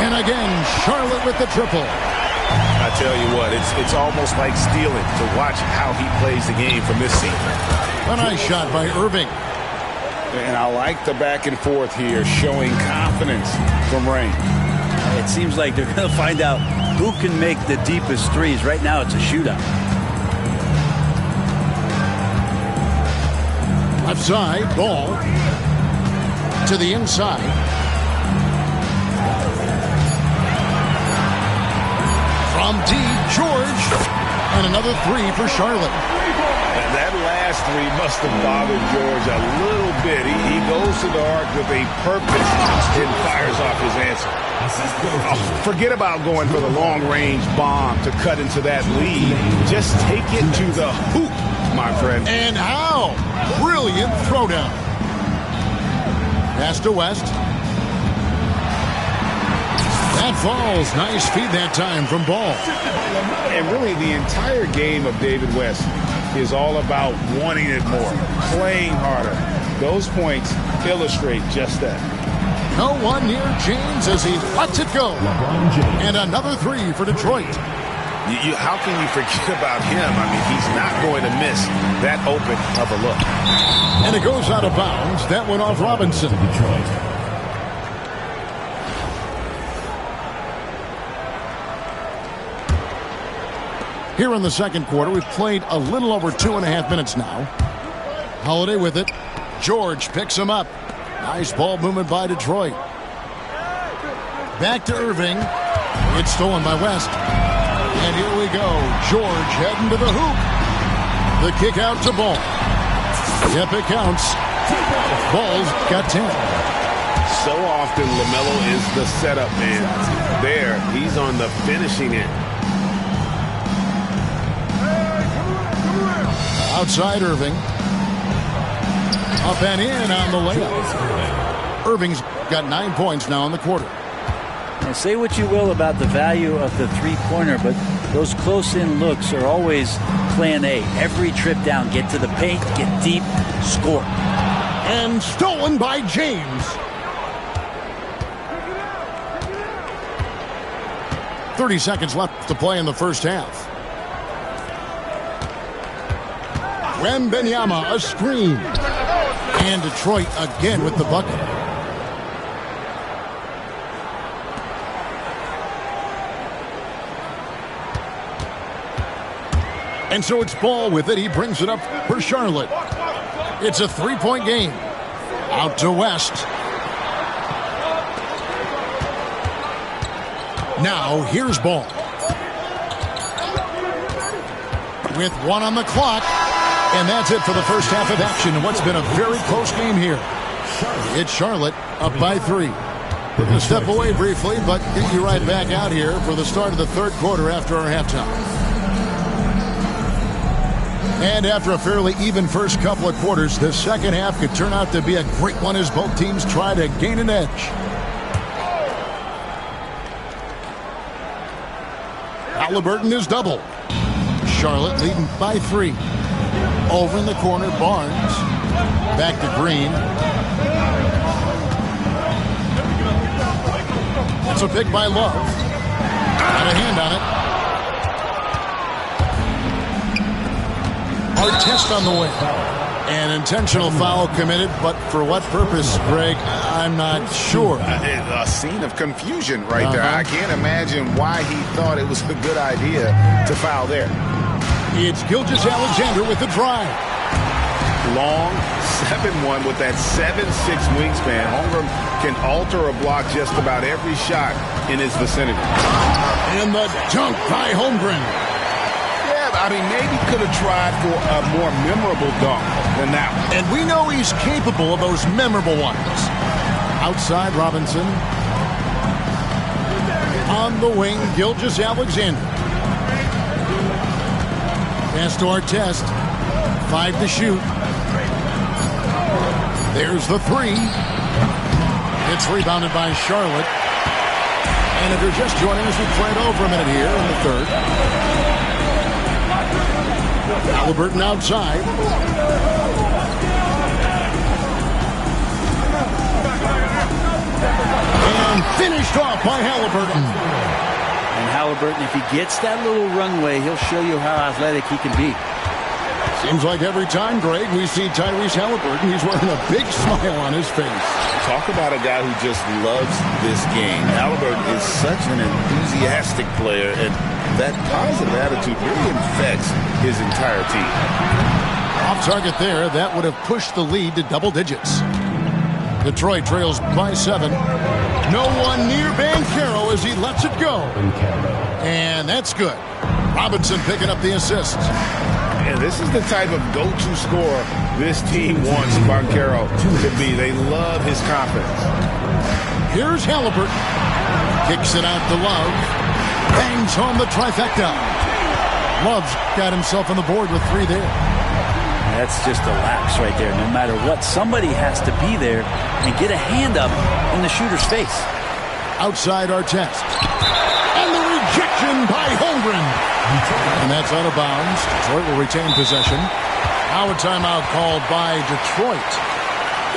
And again, Charlotte with the triple. I tell you what, it's almost like stealing to watch how he plays the game from this season. A nice shot by Irving. And I like the back and forth here, showing confidence from Rain. It seems like they're going to find out who can make the deepest threes. Right now, it's a shootout. Left side, Ball. To the inside. From deep, George. And another 3 for Charlotte. And that last 3 must have bothered George a little bit. He goes to the arc with a purpose and fires off his answer. Oh, forget about going for the long-range bomb to cut into that lead. Just take it to the hoop, my friend. And how? Brilliant throwdown. Pass to West. That falls. Nice feed that time from Ball. And really, the entire game of David West is all about wanting it more, playing harder. Those points illustrate just that. No one near James as he lets it go. And another 3 for Detroit. How can you forget about him? I mean, he's not going to miss that open of a look. And it goes out of bounds. That went off Robinson. Detroit. Here in the second quarter, we've played a little over 2.5 minutes now. Holiday with it. George picks him up. Nice ball movement by Detroit. Back to Irving. It's stolen by West. And here we go. George heading to the hoop. The kick out to Ball. Yep, it counts. Ball's got 10. So often, LaMelo is the setup man. There, he's on the finishing end. Outside Irving. Up and in on the layup. Irving's got 9 points now in the quarter. Now, say what you will about the value of the three-pointer, but those close-in looks are always plan A. Every trip down, get to the paint, get deep, score. And stolen by James. 30 seconds left to play in the first half. Wembanyama, a screen. And Detroit again with the bucket. And so it's Ball with it. He brings it up for Charlotte. It's a three-point game. Out to West. Now here's Ball. With 1 on the clock. And that's it for the first half of action in what's been a very close game here. It's Charlotte up by 3. We're going to step away briefly, but get you right back out here for the start of the third quarter after our halftime. And after a fairly even first couple of quarters, the second half could turn out to be a great one as both teams try to gain an edge. Halliburton is double. Charlotte leading by 3. Over in the corner, Barnes. Back to Green. It's a pick by Love. Got a hand on it. Artest on the way. An intentional foul committed, but for what purpose, Greg? I'm not sure. A scene of confusion right there. I can't imagine why he thought it was a good idea to foul there. It's Gilgeous-Alexander with the drive. Long 7-1 with that 7'6" wingspan. Holmgren can alter a block just about every shot in his vicinity. And the dunk by Holmgren. I mean, maybe could have tried for a more memorable dunk than that one. And we know he's capable of those memorable ones. Outside, Robinson. On the wing, Gilgeous-Alexander. Pass to Artest. 5 to shoot. There's the 3. It's rebounded by Charlotte. And if you're just joining us, we've played over a minute here in the third. Halliburton outside. And finished off by Halliburton. And Halliburton, if he gets that little runway, he'll show you how athletic he can be. Seems like every time, Greg, we see Tyrese Halliburton, he's wearing a big smile on his face. Talk about a guy who just loves this game. Halliburton is such an enthusiastic player, and that positive attitude really infects his entire team. Off target there, that would have pushed the lead to double digits. Detroit trails by 7. No one near Banchero as he lets it go. And that's good. Robinson picking up the assist. And this is the type of go-to scorer this team wants Banchero to be. They love his confidence. Here's Halliburton. Kicks it out to Love. Bangs home the trifecta. Love's got himself on the board with 3 there. That's just a lapse right there. No matter what, somebody has to be there and get a hand up in the shooter's face. Outside Artest. And the rejection by Holmgren. And that's out of bounds. Detroit will retain possession. Now a timeout called by Detroit.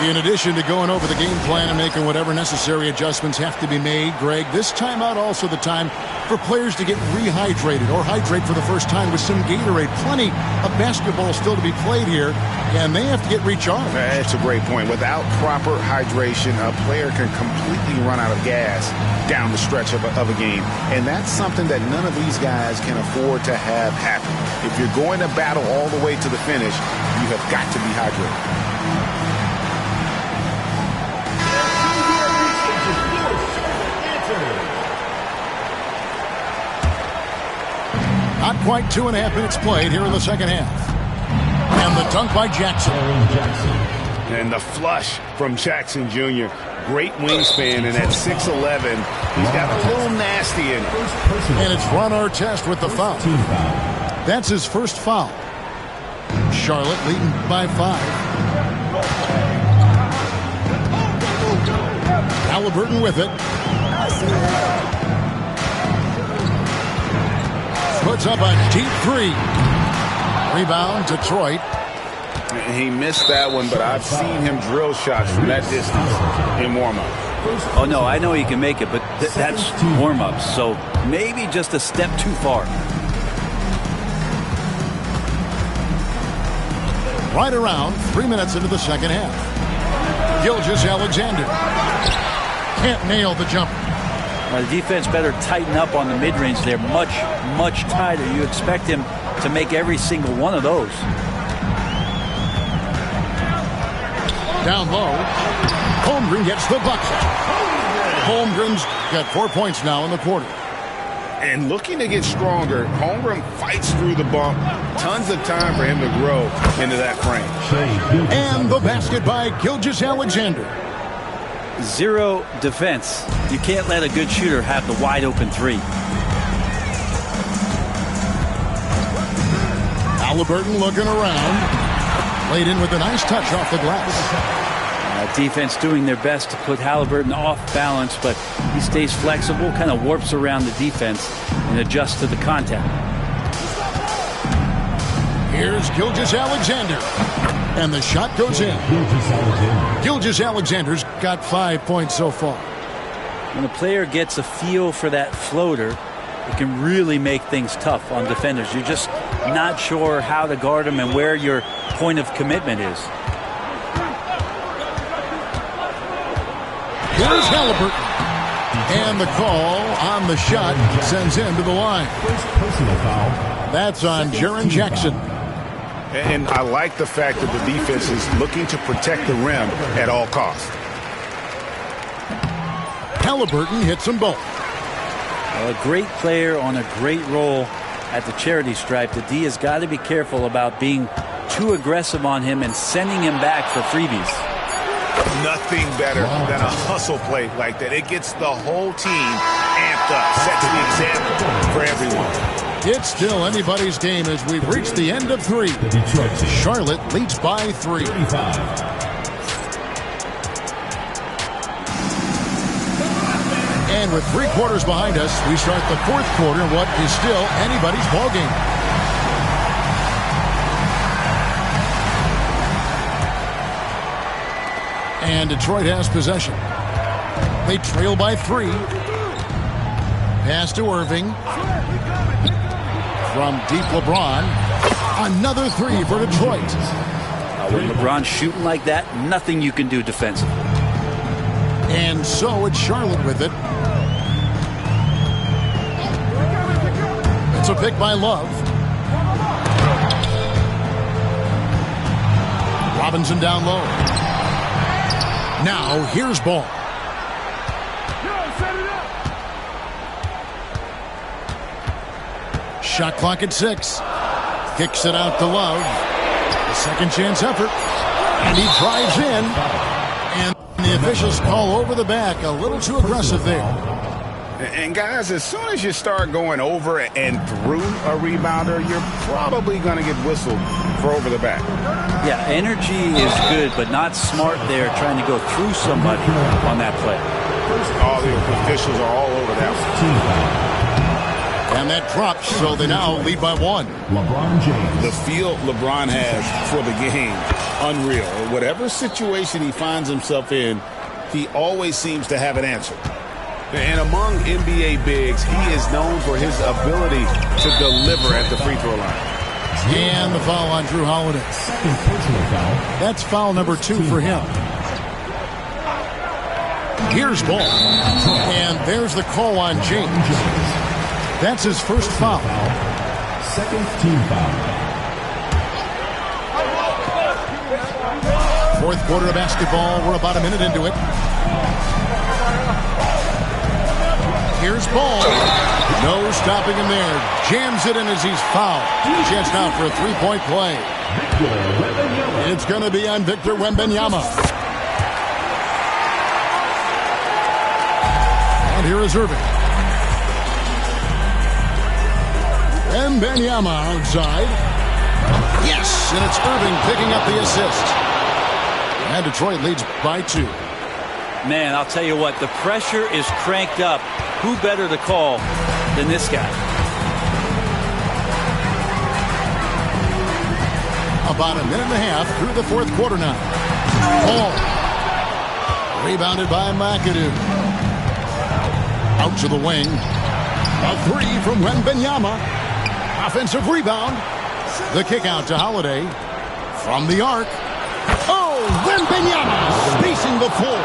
In addition to going over the game plan and making whatever necessary adjustments have to be made, Greg, this timeout also the time for players to get rehydrated or hydrate for the first time with some Gatorade. Plenty of basketball still to be played here, and they have to get recharged. That's a great point. Without proper hydration, a player can completely run out of gas down the stretch of a game. And that's something that none of these guys can afford to have happen. If you're going to battle all the way to the finish, you have got to be hydrated. Not quite 2.5 minutes played here in the second half. And the dunk by Jackson. And the flush from Jackson Jr. Great wingspan, and at 6'11", he's got a little nasty in it. And it's Ron Artest with the foul. That's his first foul. Charlotte leading by 5. Halliburton with it. Puts up a deep 3. Rebound, Detroit. He missed that one, but I've seen him drill shots from that distance in warm-up. Oh, no, I know he can make it, but that's warm-ups, so maybe just a step too far. Right around 3 minutes into the second half. Gilgeous-Alexander can't nail the jumper. The defense better tighten up on the mid-range there. Much, much tighter. You expect him to make every single one of those. Down low. Holmgren gets the bucket. Holmgren's got 4 points now in the quarter. And looking to get stronger, Holmgren fights through the bump. Tons of time for him to grow into that frame. And the basket by Gilgeous-Alexander. 0 defense. You can't let a good shooter have the wide open 3. Halliburton looking around. Laid in with a nice touch off the glass. Defense doing their best to put Halliburton off balance, but he stays flexible, kind of warps around the defense and adjusts to the contact. Here's Gilgeous-Alexander. And the shot goes in. Gilgeous-Alexander's got 5 points so far. When a player gets a feel for that floater, it can really make things tough on defenders. You're just not sure how to guard them and where your point of commitment is. Here's Halliburton. And the call on the shot sends him to the line. Personal foul. That's on Jaren Jackson. And I like the fact that the defense is looking to protect the rim at all costs. Halliburton hits them both. Well, a great player on a great role at the charity stripe. The D has got to be careful about being too aggressive on him and sending him back for freebies. Nothing better than a hustle play like that. It gets the whole team amped up, sets the example for everyone. It's still anybody's game as we've reached the end of 3. Charlotte leads by 3. And with 3 quarters behind us, we start the 4th quarter in what is still anybody's ballgame. And Detroit has possession. They trail by 3. Pass to Irving. From deep, LeBron. Another 3 for Detroit. When LeBron's shooting like that, nothing you can do defensively. And so it's Charlotte with it. It's a pick by Love. Robinson down low. Now here's Ball. Shot clock at 6. Kicks it out to Love. A second chance effort. And he drives in. And the officials call over the back. A little too aggressive there. And guys, as soon as you start going over and through a rebounder, you're probably going to get whistled for over the back. Yeah, energy is good, but not smart there trying to go through somebody on that play. All the officials are all over that one. And that drops, so they now lead by 1. LeBron James. The feel LeBron has for the game, unreal. Whatever situation he finds himself in, he always seems to have an answer. And among NBA bigs, he is known for his ability to deliver at the free throw line. And the foul on Drew Holiday. Second personal foul. That's foul number 2 for him. Here's Ball. And there's the call on James. That's his first foul. Second team foul. 4th quarter of basketball. We're about a minute into it. Here's Ball. No stopping him there. Jams it in as he's fouled. Chance now for a 3-point play. It's going to be on Victor Wembanyama. And here is Irving. Wembanyama outside. Yes, and it's Irving picking up the assist. And Detroit leads by 2. Man, I'll tell you what, the pressure is cranked up. Who better to call than this guy? About a minute and a half through the 4th quarter now. Ball. Rebounded by McAdoo. Out to the wing. A 3 from Wembanyama. Offensive rebound. The kick out to Holiday. From the arc. Oh, Wembanyama spacing the floor.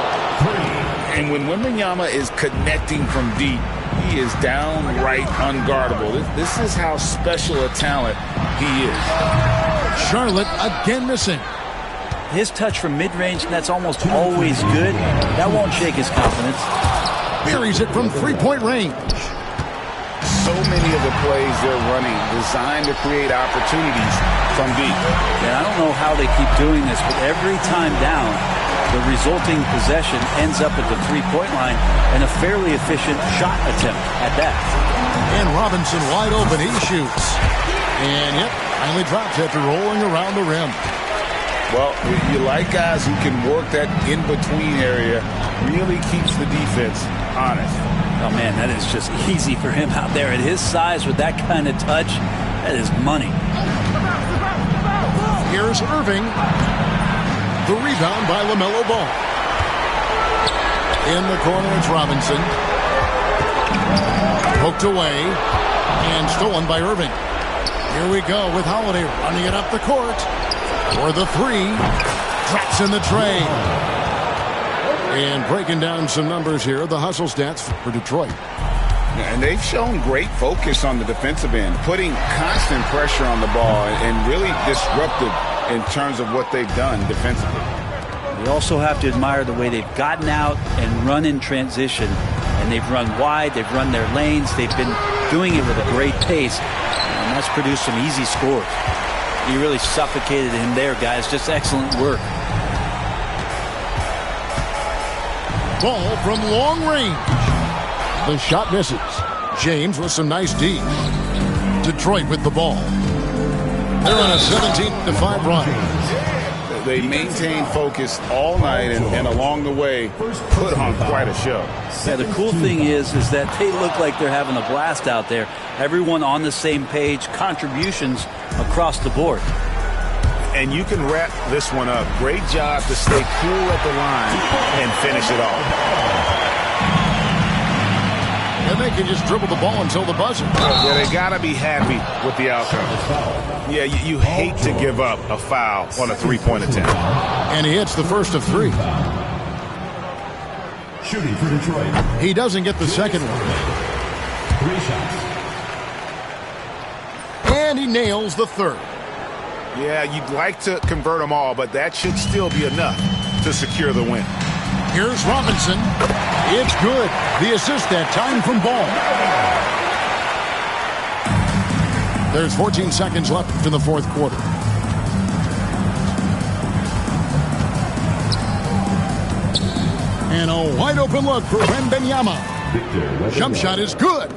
And when Wembanyama is connecting from deep, he is downright unguardable. This is how special a talent he is. Charlotte again missing. His touch from mid-range, that's almost always good. That won't shake his confidence. Buries it from 3-point range. So many of the plays they're running designed to create opportunities from deep. And I don't know how they keep doing this, but every time down, the resulting possession ends up at the 3-point line and a fairly efficient shot attempt at that. And Robinson wide open. He shoots. And yep, finally drops after rolling around the rim. Well, you like guys who can work that in-between area, really keeps the defense honest. Oh, man, that is just easy for him out there at his size with that kind of touch. That is money. Here's Irving. The rebound by LaMelo Ball. In the corner, it's Robinson. Poked away and stolen by Irving. Here we go with Holiday running it up the court. For the three. Drops in the tray. And breaking down some numbers here, the hustle stats for Detroit. And they've shown great focus on the defensive end, putting constant pressure on the ball and really disruptive in terms of what they've done defensively. You also have to admire the way they've gotten out and run in transition. And they've run wide, they've run their lanes, they've been doing it with a great pace. And that's produced some easy scores. You really suffocated him there, guys. Just excellent work. Ball from long range. The shot misses. James with some nice D. Detroit with the ball. They're on a 17-5 run. They maintain focus all night and along the way put on quite a show. Yeah, the cool thing is that they look like they're having a blast out there. Everyone on the same page, contributions across the board. And you can wrap this one up. Great job to stay cool at the line and finish it off. And they can just dribble the ball until the buzzer. Yeah, they got to be happy with the outcome. Yeah, you hate to give up a foul on a three-point attempt. And he hits the first of three. Shooting for Detroit. He doesn't get the second one. 3 shots. And he nails the third. Yeah, you'd like to convert them all, but that should still be enough to secure the win. Here's Robinson. It's good. The assist that time from Ball. There's 14 seconds left in the fourth quarter. And a wide open look for Wembanyama. Jump shot is good.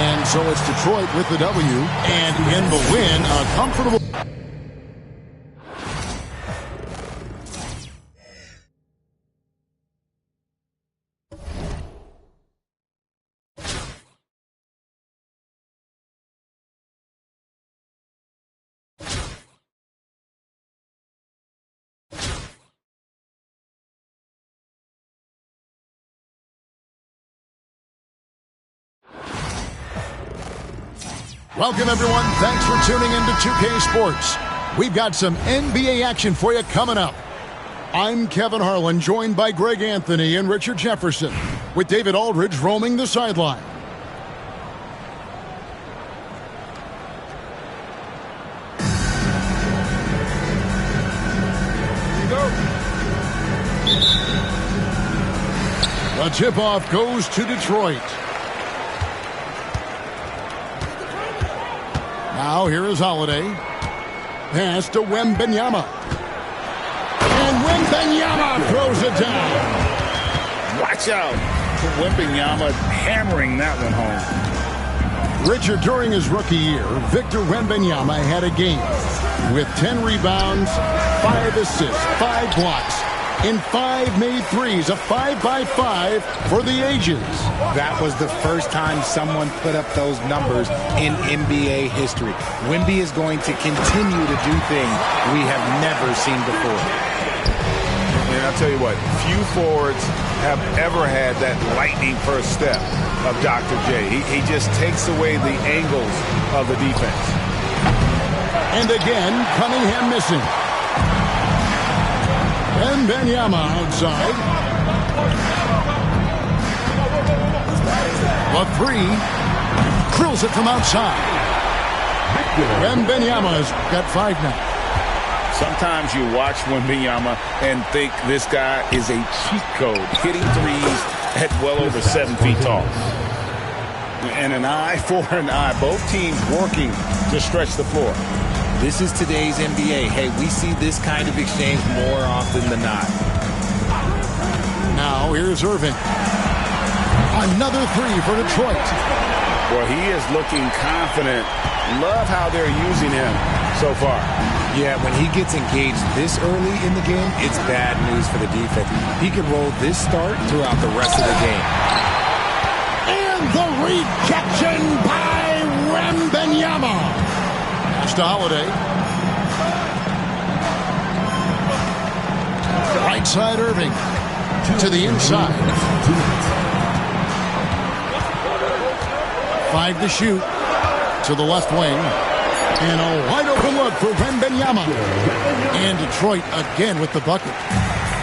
And so it's Detroit with the W, and in the win, a comfortable... Welcome, everyone. Thanks for tuning in to 2K Sports. We've got some NBA action for you coming up. I'm Kevin Harlan, joined by Greg Anthony and Richard Jefferson, with David Aldridge roaming the sideline. The tip-off goes to Detroit. Now here is Holiday. Pass to Wembanyama. And Wembanyama throws it down. Watch out. Wembanyama hammering that one home. Richard, during his rookie year, Victor Wembanyama had a game with 10 rebounds, 5 assists, 5 blocks, and 5 made threes, a 5-by-5 for the ages. That was the first time someone put up those numbers in NBA history. Wemby is going to continue to do things we have never seen before. And I'll tell you what, few forwards have ever had that lightning first step of Dr. J. He just takes away the angles of the defense. And again, Cunningham missing. And Wembanyama outside. The three. Drills it from outside. Wembanyama's got 5 now. Sometimes you watch Wembanyama and think this guy is a cheat code, hitting threes at well over 7 feet tall. And an eye for an eye. Both teams working to stretch the floor. This is today's NBA. Hey, we see this kind of exchange more often than not. Now here's Irving. Another 3 for Detroit. Well, he is looking confident. Love how they're using him so far. Yeah, when he gets engaged this early in the game, it's bad news for the defense. He can roll this start throughout the rest of the game. And And the rejection by Wembanyama. Pass to Holiday. Right side Irving. To the inside. 5 to shoot. To the left wing. And a wide open look for Wembanyama. And Detroit again with the bucket.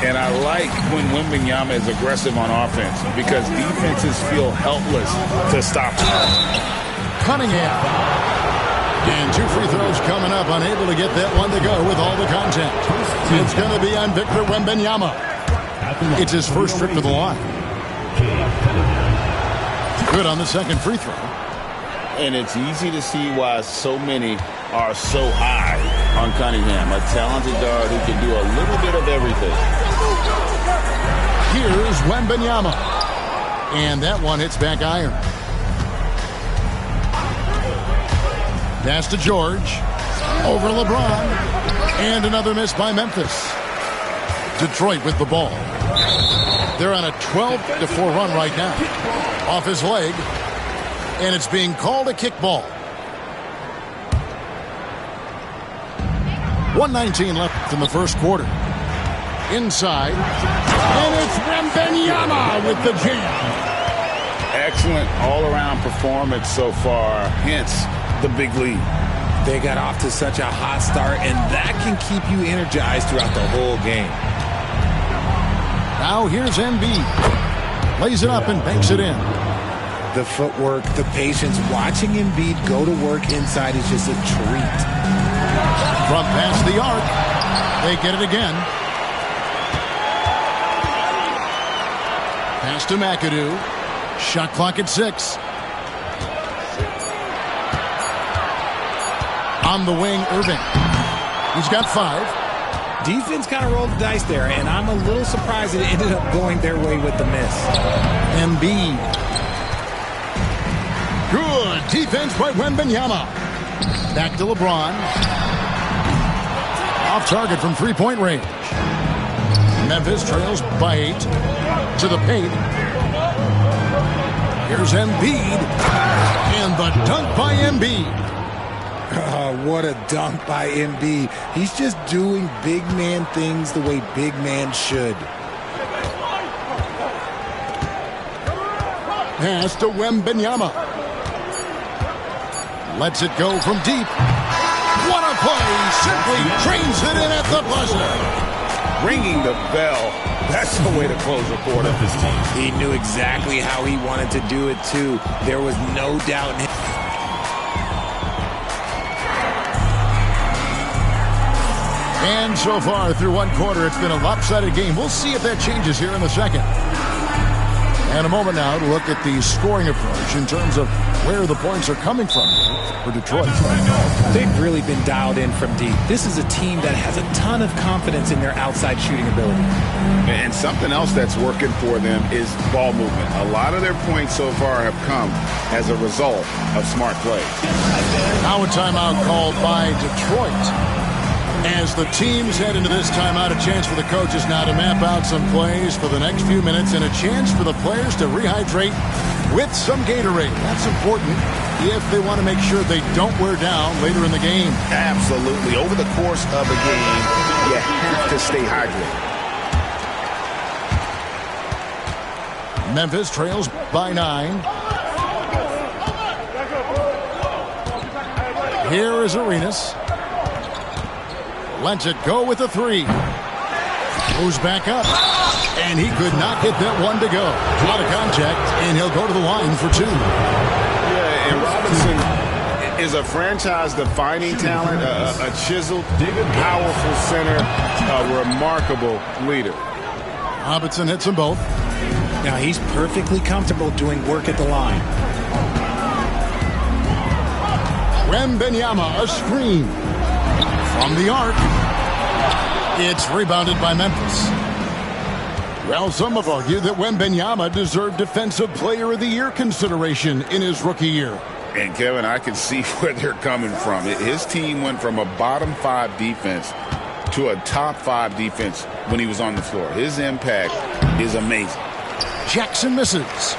And I like when Wembanyama is aggressive on offense because defenses feel helpless to stop him. Cunningham. And 2 free throws coming up. Unable to get that one to go with all the contact. It's going to be on Victor Wembanyama. It's his first trip to the line. Good on the second free throw. And it's easy to see why so many are so high on Cunningham, a talented guard who can do a little bit of everything. Here's Wembanyama. And that one hits back iron. Pass to George. Over LeBron. And another miss by Memphis. Detroit with the ball. They're on a 12-4 run right now. Off his leg. And it's being called a kickball. 1:19 left in the first quarter. Inside. And it's Wembanyama with the jam. Excellent all-around performance so far, hence the big lead. They got off to such a hot start, and that can keep you energized throughout the whole game. Now here's Embiid. Lays it up and banks it in. The footwork, the patience, watching Embiid go to work inside is just a treat. From past the arc, they get it again. Pass to McAdoo. Shot clock at 6. On the wing, Irving. He's got 5. Defense kind of rolled the dice there, and I'm a little surprised it ended up going their way with the miss. Embiid. Good defense by Wembanyama. Back to LeBron. Off target from three-point range. Memphis trails by 8. To the paint. Here's Embiid. And the dunk by Embiid. Oh, what a dunk by Embiid. He's just doing big man things the way big man should. Pass to Wembanyama. Lets it go from deep. What a play! Simply trains it in at the buzzer. Ringing the bell. That's the way to close a quarter. He knew exactly how he wanted to do it, too. There was no doubt in him. And so far, through one quarter, it's been a lopsided game. We'll see if that changes here in the second. And a moment now to look at the scoring approach in terms of where the points are coming from for Detroit. They've really been dialed in from deep. This is a team that has a ton of confidence in their outside shooting ability. And something else that's working for them is ball movement. A lot of their points so far have come as a result of smart play. Now a timeout called by Detroit. As the teams head into this timeout, a chance for the coaches now to map out some plays for the next few minutes and a chance for the players to rehydrate with some Gatorade. That's important if they want to make sure they don't wear down later in the game. Absolutely. Over the course of a game, you have to stay hydrated. Memphis trails by 9. Here is Arenas. Lets it go with a 3. Goes back up. And he could not get that one to go. A lot of contact, and he'll go to the line for 2. Yeah, and Robinson is a franchise-defining talent, a chiseled, powerful center, a remarkable leader. Robinson hits them both. Now he's perfectly comfortable doing work at the line. Wembanyama, a screen. From the arc. It's rebounded by Memphis. Well, some have argued that Wembanyama deserved Defensive Player of the Year consideration in his rookie year. And, Kevin, I can see where they're coming from. His team went from a bottom 5 defense to a top 5 defense when he was on the floor. His impact is amazing. Jackson misses.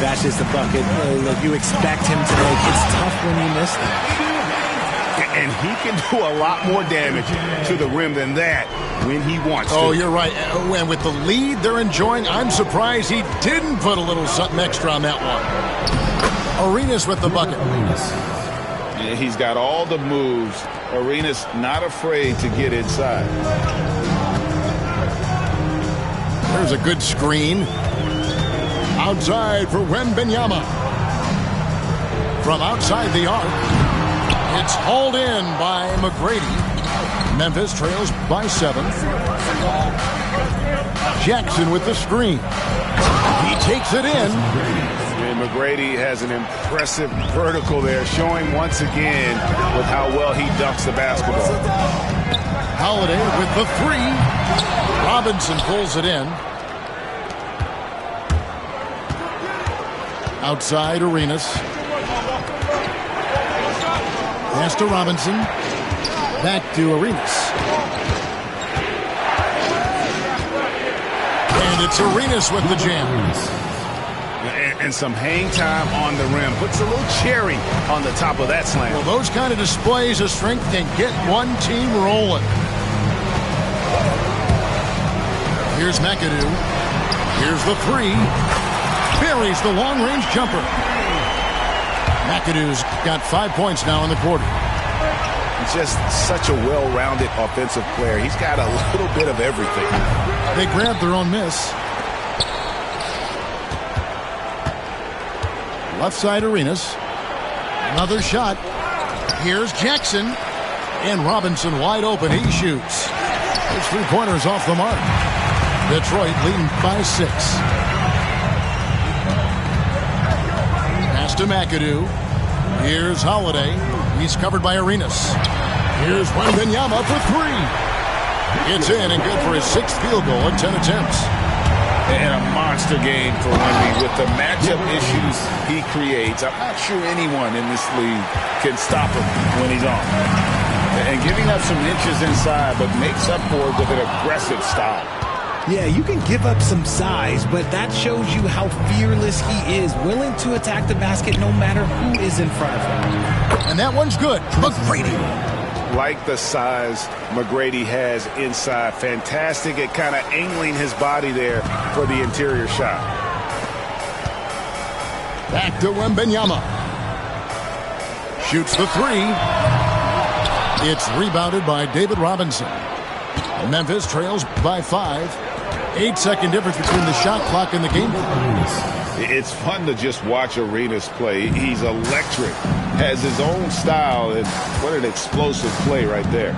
That's just a bucket that you expect him to make. It's tough when you miss that. And he can do a lot more damage to the rim than that when he wants to. Oh, you're right. And with the lead they're enjoying, I'm surprised he didn't put a little something extra on that one. Arenas with the bucket. Yeah, he's got all the moves. Arenas not afraid to get inside. There's a good screen. Outside for Wembanyama. From outside the arc. It's hauled in by McGrady. Memphis trails by 7. Jackson with the screen. He takes it in. And McGrady has an impressive vertical there, showing once again with how well he dunks the basketball. Holiday with the 3. Robinson pulls it in. Outside Arenas. Pass to Robinson. Back to Arenas. And it's Arenas with the jam. And some hang time on the rim. Puts a little cherry on the top of that slam. Well, those kind of displays of strength can get one team rolling. Here's McAdoo. Here's the 3. Buries the long-range jumper. McAdoo's got 5 points now in the quarter. Just such a well-rounded offensive player. He's got a little bit of everything. They grabbed their own miss. Left side Arenas. Another shot. Here's Jackson. And Robinson wide open. He shoots. His 3-pointers off the mark. Detroit leading by 6. Pass to McAdoo. Here's Holiday. He's covered by Arenas. Here's Wembanyama for 3. It's in and good for his 6th field goal in 10 attempts. And a monster game for Wemby with the matchup issues he creates. I'm not sure anyone in this league can stop him when he's on. And giving up some inches inside, but makes up for it with an aggressive style. Yeah, you can give up some size, but that shows you how fearless he is, willing to attack the basket no matter who is in front of him. And that one's good. McGrady. Like the size McGrady has inside. Fantastic at kind of angling his body there for the interior shot. Back to Wembanyama. Shoots the 3. It's rebounded by David Robinson. Memphis trails by 5. 8-second difference between the shot clock and the game clock. It's fun to just watch Arenas play. He's electric, has his own style, and what an explosive play right there.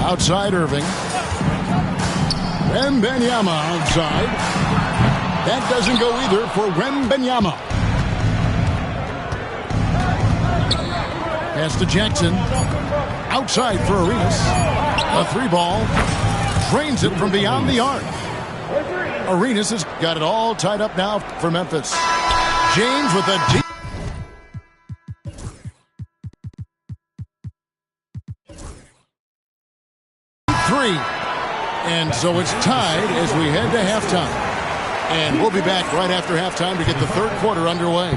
Outside Irving. Wembanyama outside. That doesn't go either for Wembanyama. Pass to Jackson. Outside for Arenas. A 3-ball. Drains it from beyond the arc. Arenas has got it all tied up now for Memphis. James with a deep. Three. And so it's tied as we head to halftime. And we'll be back right after halftime to get the third quarter underway.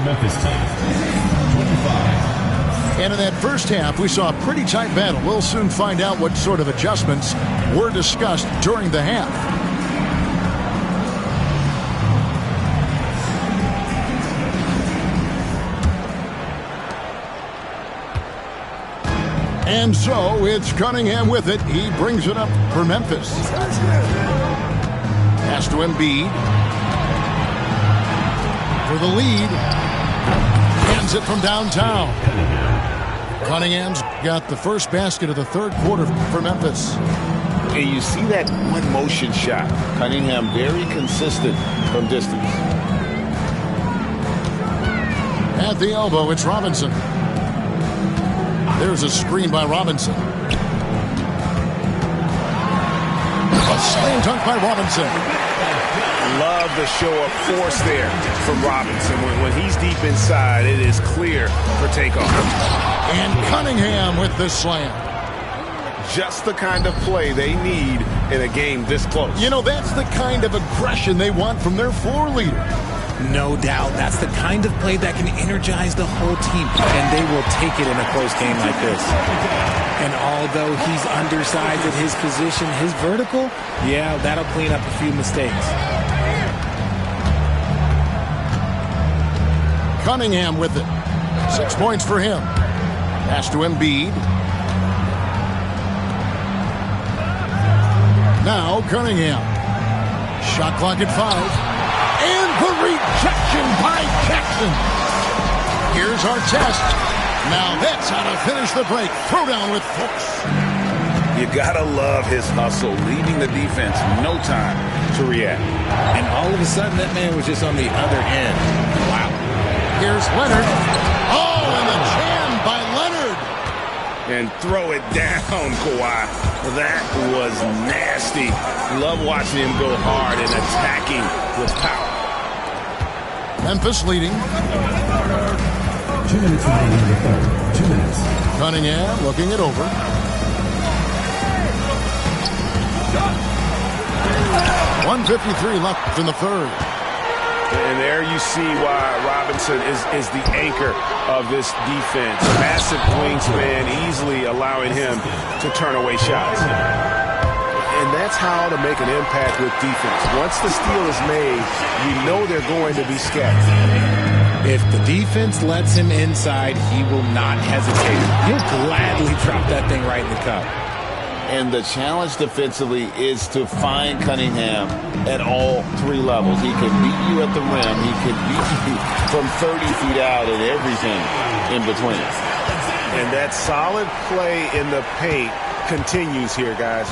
And in that first half, we saw a pretty tight battle. We'll soon find out what sort of adjustments were discussed during the half. And so it's Cunningham with it. He brings it up for Memphis. Pass to Embiid. For the lead. Hands it from downtown. Cunningham's got the first basket of the third quarter for Memphis. And you see that one motion shot. Cunningham very consistent from distance. At the elbow, it's Robinson. There's a screen by Robinson. A slam dunk by Robinson. Love the show of force there from Robinson. When he's deep inside, it is clear for takeoff. And Cunningham with the slam. just the kind of play they need in a game this close. You know, that's the kind of aggression they want from their floor leader. No doubt. That's the kind of play that can energize the whole team, and they will take it in a close game like this. And although he's undersized at his position, his vertical, yeah, that'll clean up a few mistakes. Cunningham with it. 6 points for him. Pass to Embiid. Now Cunningham. Shot clock at 5. And the rejection by Jackson. Here's our test. Now that's how to finish the break. Throw down with force. You gotta love his hustle, leaving the defense no time to react. And all of a sudden, that man was just on the other end. Wow. Here's Leonard. Oh, and the jam by Leonard. And throw it down, Kawhi. That was nasty. Love watching him go hard and attacking with power. Memphis leading. 2 minutes remaining in the third. 2 minutes. Cunningham looking it over. .153 left in the third. And there you see why Robinson is the anchor of this defense. Massive wingspan, easily allowing him to turn away shots. And that's how to make an impact with defense. Once the steal is made, you know they're going to be scattered. If the defense lets him inside, he will not hesitate. He'll gladly drop that thing right in the cup. And the challenge defensively is to find Cunningham at all 3 levels. He can beat you at the rim. He can beat you from 30 feet out and everything in between. And that solid play in the paint continues here, guys.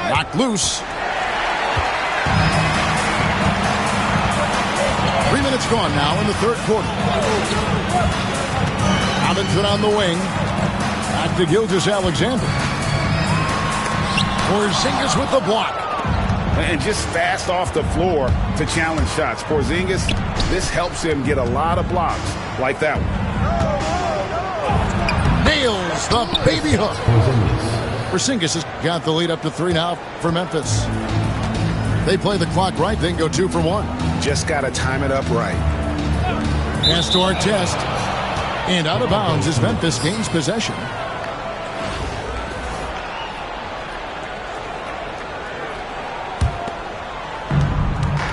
Knocked loose. 3 minutes gone now in the third quarter. Robinson on the wing. Back to Gilgeous-Alexander. Porzingis with the block. And just fast off the floor to challenge shots. Porzingis, this helps him get a lot of blocks like that one. Nails the baby hook. Porzingis has got the lead up to 3 now for Memphis. They play the clock right, then go 2 for 1. Just got to time it up right. Pass to our test. And out of bounds as Memphis gains possession.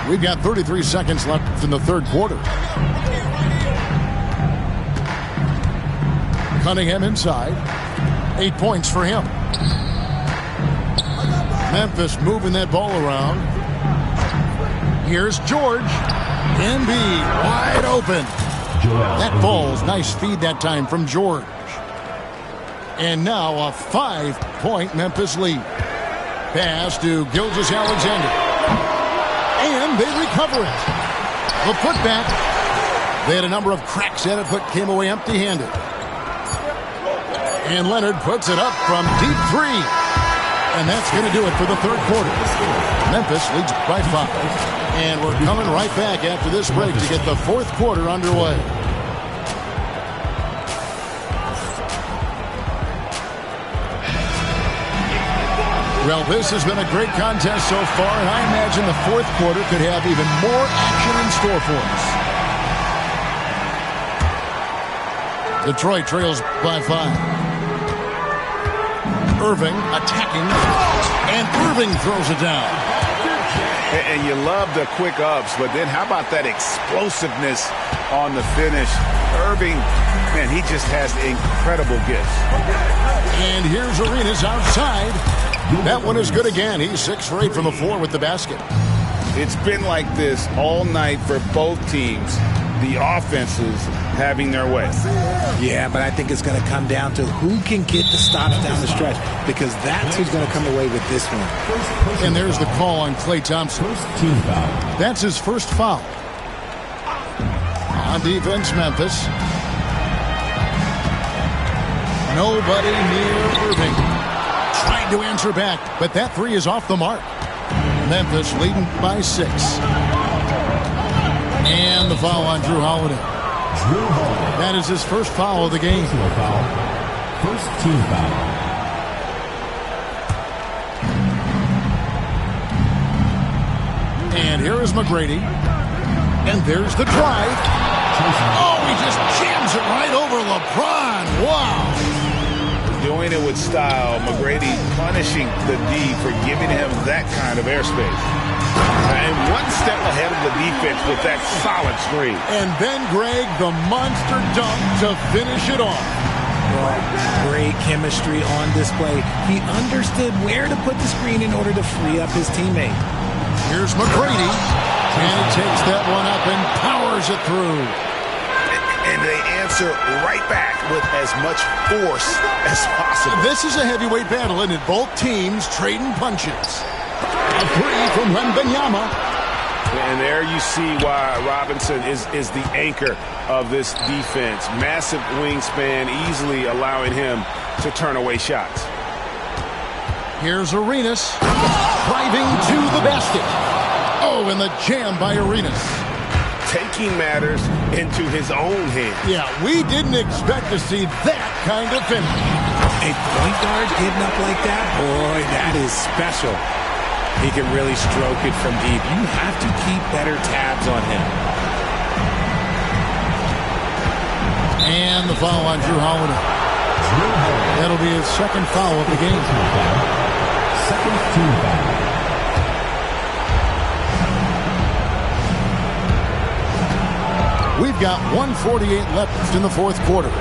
We've got 33 seconds left in the third quarter. Cunningham inside. 8 points for him. Memphis moving that ball around. Here's George. Embiid wide open. That falls. Nice feed that time from George. And now a 5-point Memphis lead. Pass to Gilgeous-Alexander. And they recover it. The putback. They had a number of cracks at it, but came away empty-handed. And Leonard puts it up from deep 3. And that's going to do it for the third quarter. Memphis leads by 5. And we're coming right back after this break to get the fourth quarter underway. Well, this has been a great contest so far, and I imagine the fourth quarter could have even more action in store for us. Detroit trails by 5. Irving attacking, and Irving throws it down. And you love the quick ups, but then how about that explosiveness on the finish? Irving, man, he just has incredible gifts. And here's Arenas outside. That one is good again. He's 6 for 8 from the floor with the basket. It's been like this all night for both teams. The offenses having their way. Yeah, but I think it's going to come down to who can get the stops down the stretch, because that's who's going to come away with this one. And there's the call on Klay Thompson. That's his first foul. On defense, Memphis. Nobody near Irving. Trying to answer back, but that 3 is off the mark. Memphis leading by 6. And the foul on Drew Holiday. That is his first foul of the game. First team foul. And here is McGrady. And there's the drive. Oh, he just jams it right over LeBron. Wow. Doing it with style. McGrady punishing the D for giving him that kind of airspace. And one step ahead of the defense with that solid screen. And then, Greg, the monster dunk to finish it off. Well, great chemistry on display. He understood where to put the screen in order to free up his teammate. Here's McGrady. And he takes that one up and powers it through. And they answer right back with as much force as possible. This is a heavyweight battle, and both teams trading punches. A three from Wembanyama. And there you see why Robinson is the anchor of this defense. Massive wingspan, easily allowing him to turn away shots. Here's Arenas driving to the basket. Oh, and the jam by Arenas. Taking matters into his own hands. Yeah, we didn't expect to see that kind of finish. A point guard getting up like that? Boy, that is special. He can really stroke it from deep. You have to keep better tabs on him. And the foul on Drew Holiday. That'll be his second foul of the game. Second team foul. We've got 1:48 left in the fourth quarter.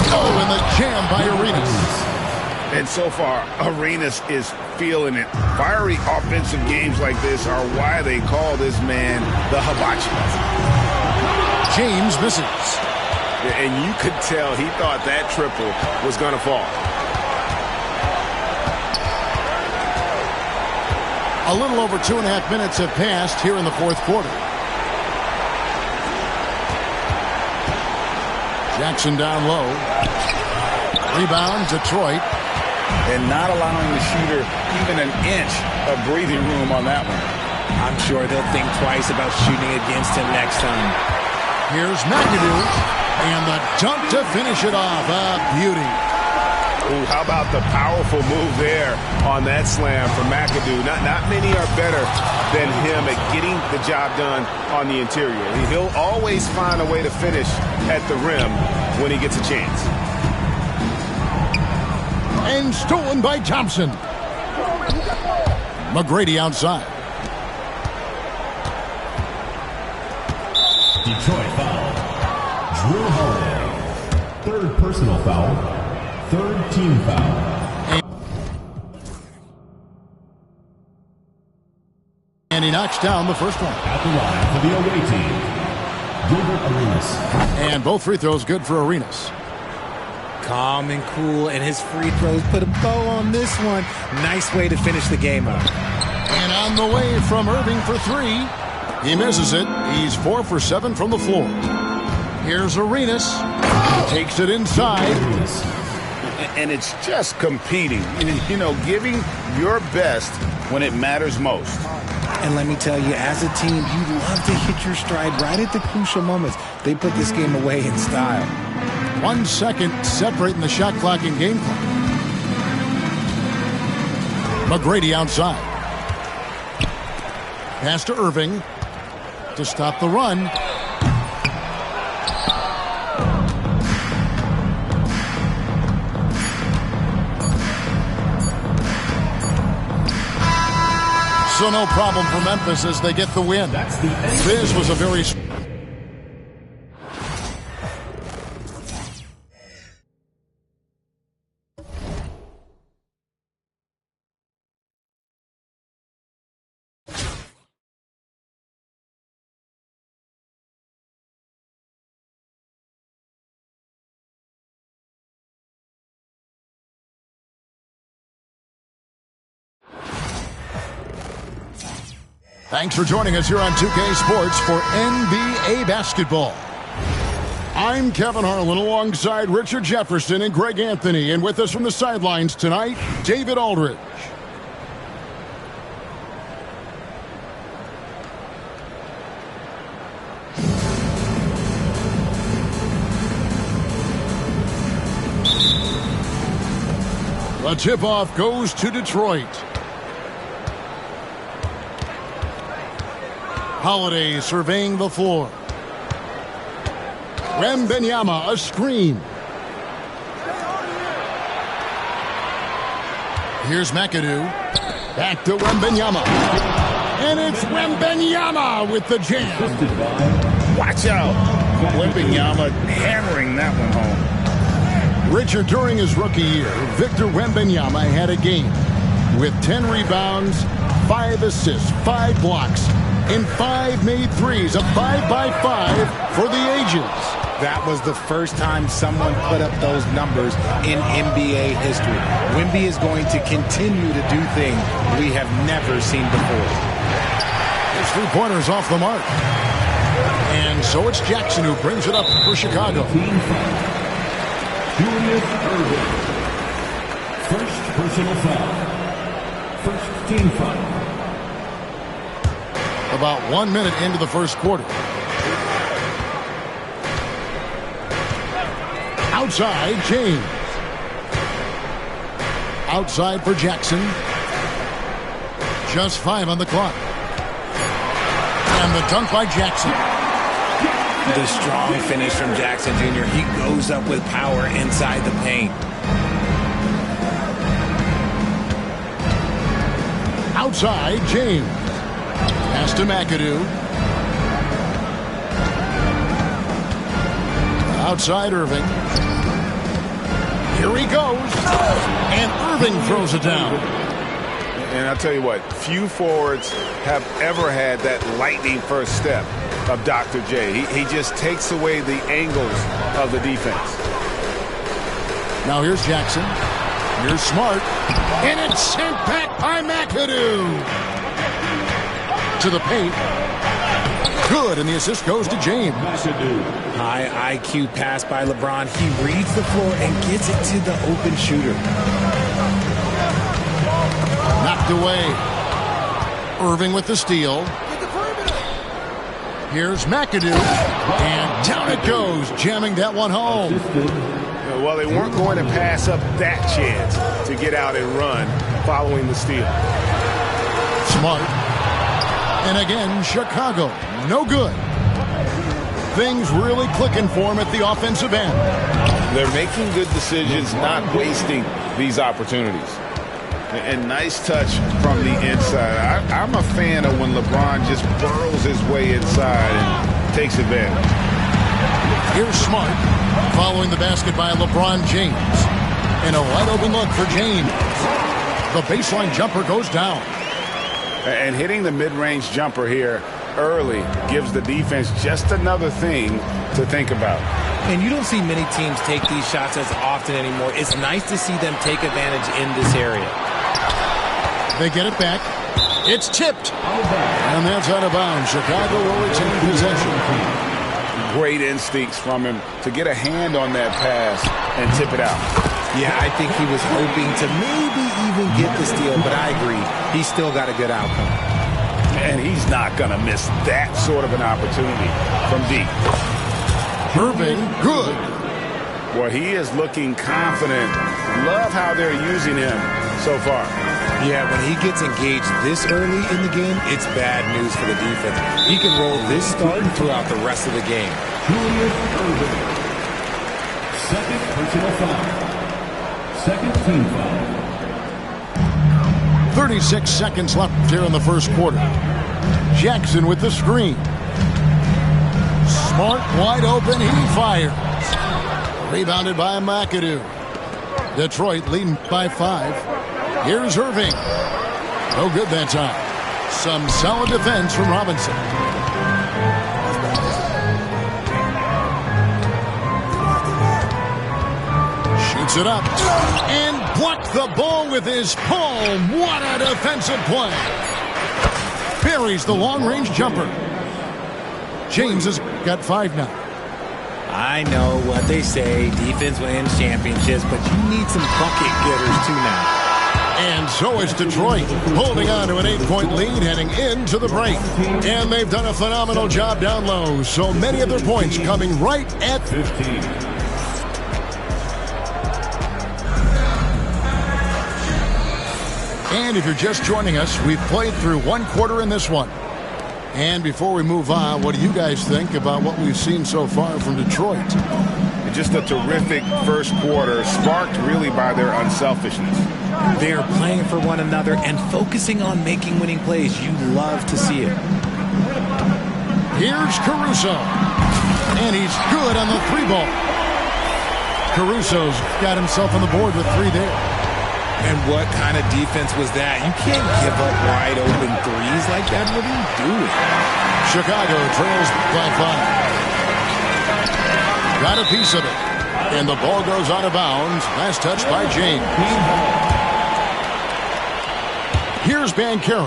Oh, and the jam by Arenas. And so far, Arenas is feeling it. Fiery offensive games like this are why they call this man the hibachi. James misses. And you could tell he thought that triple was going to fall. A little over 2.5 minutes have passed here in the fourth quarter. Jackson down low. Rebound, Detroit. And not allowing the shooter even an inch of breathing room on that one. I'm sure they'll think twice about shooting against him next time. Here's McAdoo. And the dunk to finish it off. A beauty. Ooh, how about the powerful move there on that slam from McAdoo. Not many are better than him at getting the job done on the interior. He'll always find a way to finish at the rim when he gets a chance. And stolen by Thompson. McGrady outside. Detroit foul. Drew Holiday. Third personal foul. Third team foul. And he knocks down the first one. At the line for the away team, Gilbert Arenas. And both free throws good for Arenas. Calm and cool, and his free throws put a bow on this one. Nice way to finish the game up. And on the way from Irving for three. He misses it. He's 4 for 7 from the floor. Here's Arenas. Takes it inside. And it's just competing. You know, giving your best when it matters most. And let me tell you, as a team, you love to hit your stride right at the crucial moments. They put this game away in style. 1 second separating the shot clock and game clock. McGrady outside. Pass to Irving to stop the run. So no problem for Memphis as they get the win. This was a very... Thanks for joining us here on 2K Sports for NBA basketball. I'm Kevin Harlan alongside Richard Jefferson and Greg Anthony. And with us from the sidelines tonight, David Aldridge. The tip-off goes to Detroit. Holiday surveying the floor. Wembanyama, a screen. Here's McAdoo. Back to Wembanyama. And it's Wembanyama with the jam. Watch out. Wembanyama hammering that one home. Richard, during his rookie year, Victor Wembanyama had a game with 10 rebounds, 5 assists, 5 blocks, and 5 made threes, a 5-by-5 for the ages. That was the first time someone put up those numbers in NBA history. Wemby is going to continue to do things we have never seen before. His three-pointers off the mark. And so it's Jackson who brings it up for Chicago. Julius Erving. First personal foul. First team foul. About 1 minute into the first quarter. Outside, James. Outside for Jackson. Just 5 on the clock. And the dunk by Jackson. The strong finish from Jackson Jr. He goes up with power inside the paint. Outside, James. Pass to McAdoo. Outside, Irving. Here he goes. And Irving throws it down. And I'll tell you what, few forwards have ever had that lightning first step of Dr. J. He just takes away the angles of the defense. Now here's Jackson. Here's Smart. And it's sent back by McAdoo. To the paint. Good, and the assist goes to James. High IQ pass by LeBron. He reads the floor and gets it to the open shooter. Knocked away. Irving with the steal. Here's McAdoo. And down it goes, jamming that one home. Well, they weren't going to pass up that chance to get out and run following the steal. Smart. And again, Chicago. No good. Things really clicking for him at the offensive end. They're making good decisions, not wasting these opportunities. And nice touch from the inside. I'm a fan of when LeBron just burrows his way inside and takes advantage. Here's Smart, following the basket by LeBron James. And a wide open look for James. The baseline jumper goes down. And hitting the mid-range jumper here early gives the defense just another thing to think about. And you don't see many teams take these shots as often anymore. It's nice to see them take advantage in this area. They get it back. It's tipped. And that's out of bounds. Chicago will retain possession. Great instincts from him to get a hand on that pass and tip it out. Yeah, I think he was hoping to maybe even get the steal, but I agree. He's still got a good outcome. And he's not going to miss that sort of an opportunity from deep. Irving, good. Well, he is looking confident. Love how they're using him so far. Yeah, when he gets engaged this early in the game, it's bad news for the defense. He can roll this start throughout the rest of the game. Julius Erving. Second personal foul. Second team foul. 36 seconds left here in the first quarter. Jackson with the screen. Smart, wide open, he fires. Rebounded by McAdoo. Detroit leading by 5. Here's Irving. No good that time. Some solid defense from Robinson. Shoots it up. And blocked the ball with his palm. What a defensive play. Buries the long-range jumper. James has got 5 now. I know what they say, defense wins championships, but you need some bucket getters too now. And so is Detroit, holding on to an 8-point lead heading into the break. And they've done a phenomenal job down low, so many of their points coming right at 15. And if you're just joining us, we've played through one quarter in this one. And before we move on, what do you guys think about what we've seen so far from Detroit? Just a terrific first quarter, sparked really by their unselfishness. They are playing for one another and focusing on making winning plays. You love to see it. Here's Caruso. And he's good on the three ball. Caruso's got himself on the board with 3 there. And what kind of defense was that? You can't give up wide open threes like that. What are you doing? Chicago trails by 5. Got a piece of it. And the ball goes out of bounds. Last touch by James. Here's Banchero.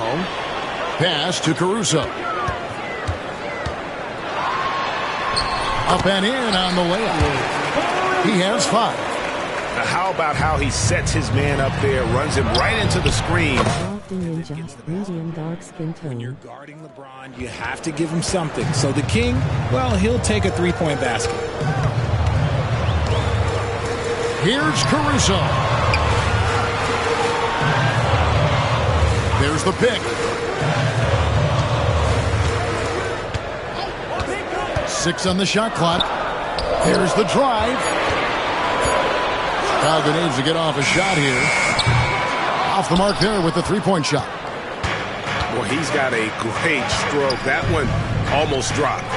Pass to Caruso. Up and in on the layup. He has 5. Now how about how he sets his man up there, runs him right into the screen. Locked in Ninja, medium dark skin When you're tone. guarding LeBron, you have to give him something. So the King, well, he'll take a three-point basket. Here's Caruso. There's the pick. 6 on the shot clock. Here's the drive. Chicago needs to get off a shot here. Off the mark there with the three-point shot. Well, he's got a great stroke. That one almost dropped.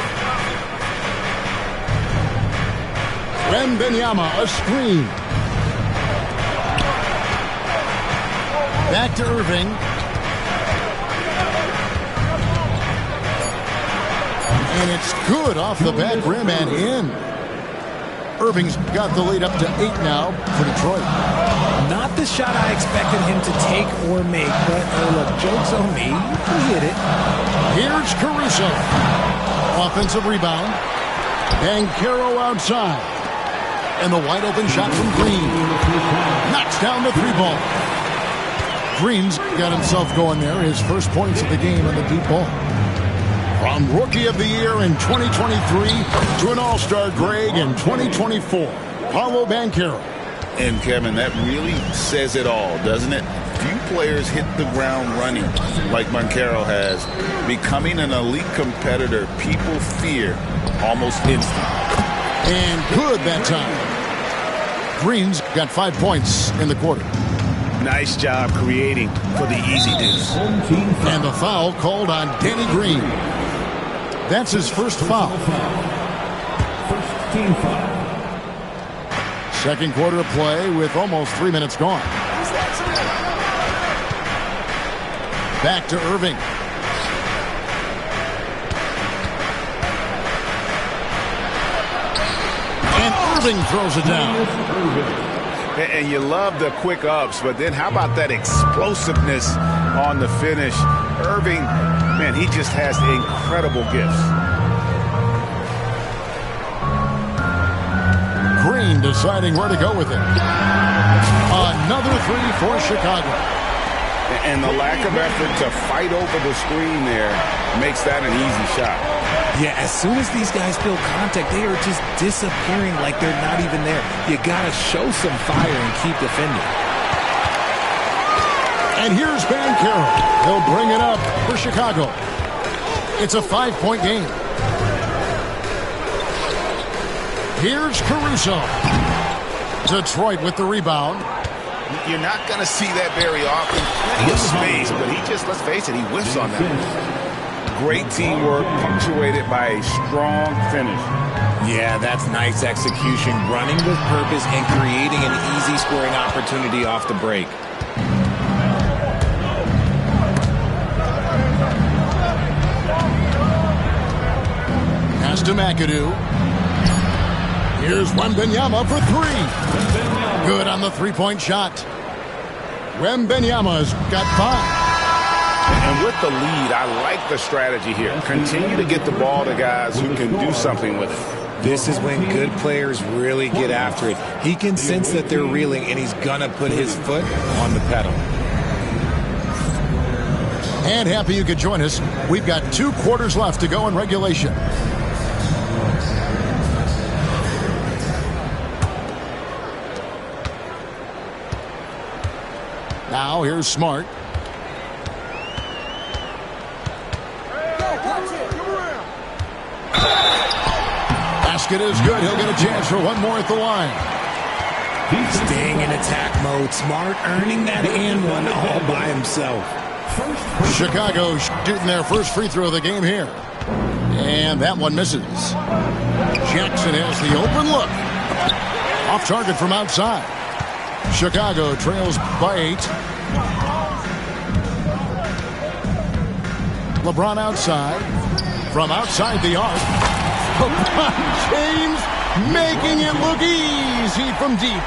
Wembanyama, a screen. Back to Irving. And it's good off the back rim and in. Irving's got the lead up to 8 now for Detroit. Not the shot I expected him to take or make, but look, joke's on me. He hit it. Here's Caruso. Offensive rebound. Banchero outside. And the wide open shot from Green. Knocks down the 3-ball. Green's got himself going there. His first points of the game on the deep ball. From Rookie of the Year in 2023 to an All-Star Greg in 2024, Paolo Banchero. And Kevin, that really says it all, doesn't it? Few players hit the ground running like Banchero has. Becoming an elite competitor, people fear almost instantly. And good that time. Green's got 5 points in the quarter. Nice job creating for the easy deuce. And the foul called on Danny Green. That's his first foul. First team foul. Second quarter of play with almost 3 minutes gone. Back to Irving. And Irving throws it down. And you love the quick ups, but then how about that explosiveness on the finish? Irving, man, he just has incredible gifts. Green deciding where to go with it. Another 3 for Chicago. And the lack of effort to fight over the screen there makes that an easy shot. Yeah, as soon as these guys feel contact, they are just disappearing like they're not even there. You got to show some fire and keep defending. And here's Banchero. He'll bring it up for Chicago. It's a 5-point game. Here's Caruso. Detroit with the rebound. You're not going to see that very often. Plenty of space, but he just, let's face it, he whiffs on that. Great teamwork punctuated by a strong finish. Yeah, that's nice execution, running with purpose and creating an easy scoring opportunity off the break. Pass to McAdoo. Here's Wembanyama for 3. Good on the 3-point shot. Wembanyama's got 5. And with the lead, I like the strategy here. Continue to get the ball to guys who can do something with it. This is when good players really get after it. He can sense that they're reeling, and he's going to put his foot on the pedal. And happy you could join us. We've got 2 quarters left to go in regulation. Now here's Smart. basket is good. He'll get a chance for one more at the line. Staying in attack mode. Smart earning that and one all by himself. Chicago shooting their first free throw of the game here. And that one misses. Jackson has the open look. Off target from outside. Chicago trails by 8. LeBron outside. From outside the arc. LeBron James making it look easy from deep.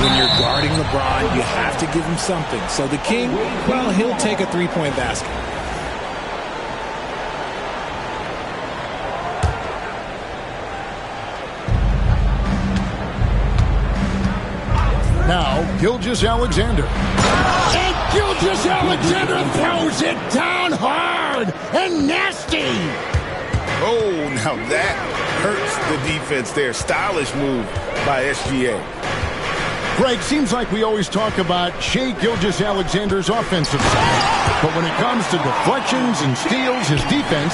When you're guarding LeBron, you have to give him something. So the King, well, he'll take a three-point basket. Now, Gilgeous-Alexander. And Gilgeous-Alexander throws it down hard and nasty. Oh, now that hurts the defense there. Stylish move by SGA. Greg, seems like we always talk about Shai Gilgeous-Alexander's offensive side. But when it comes to deflections and steals, his defense,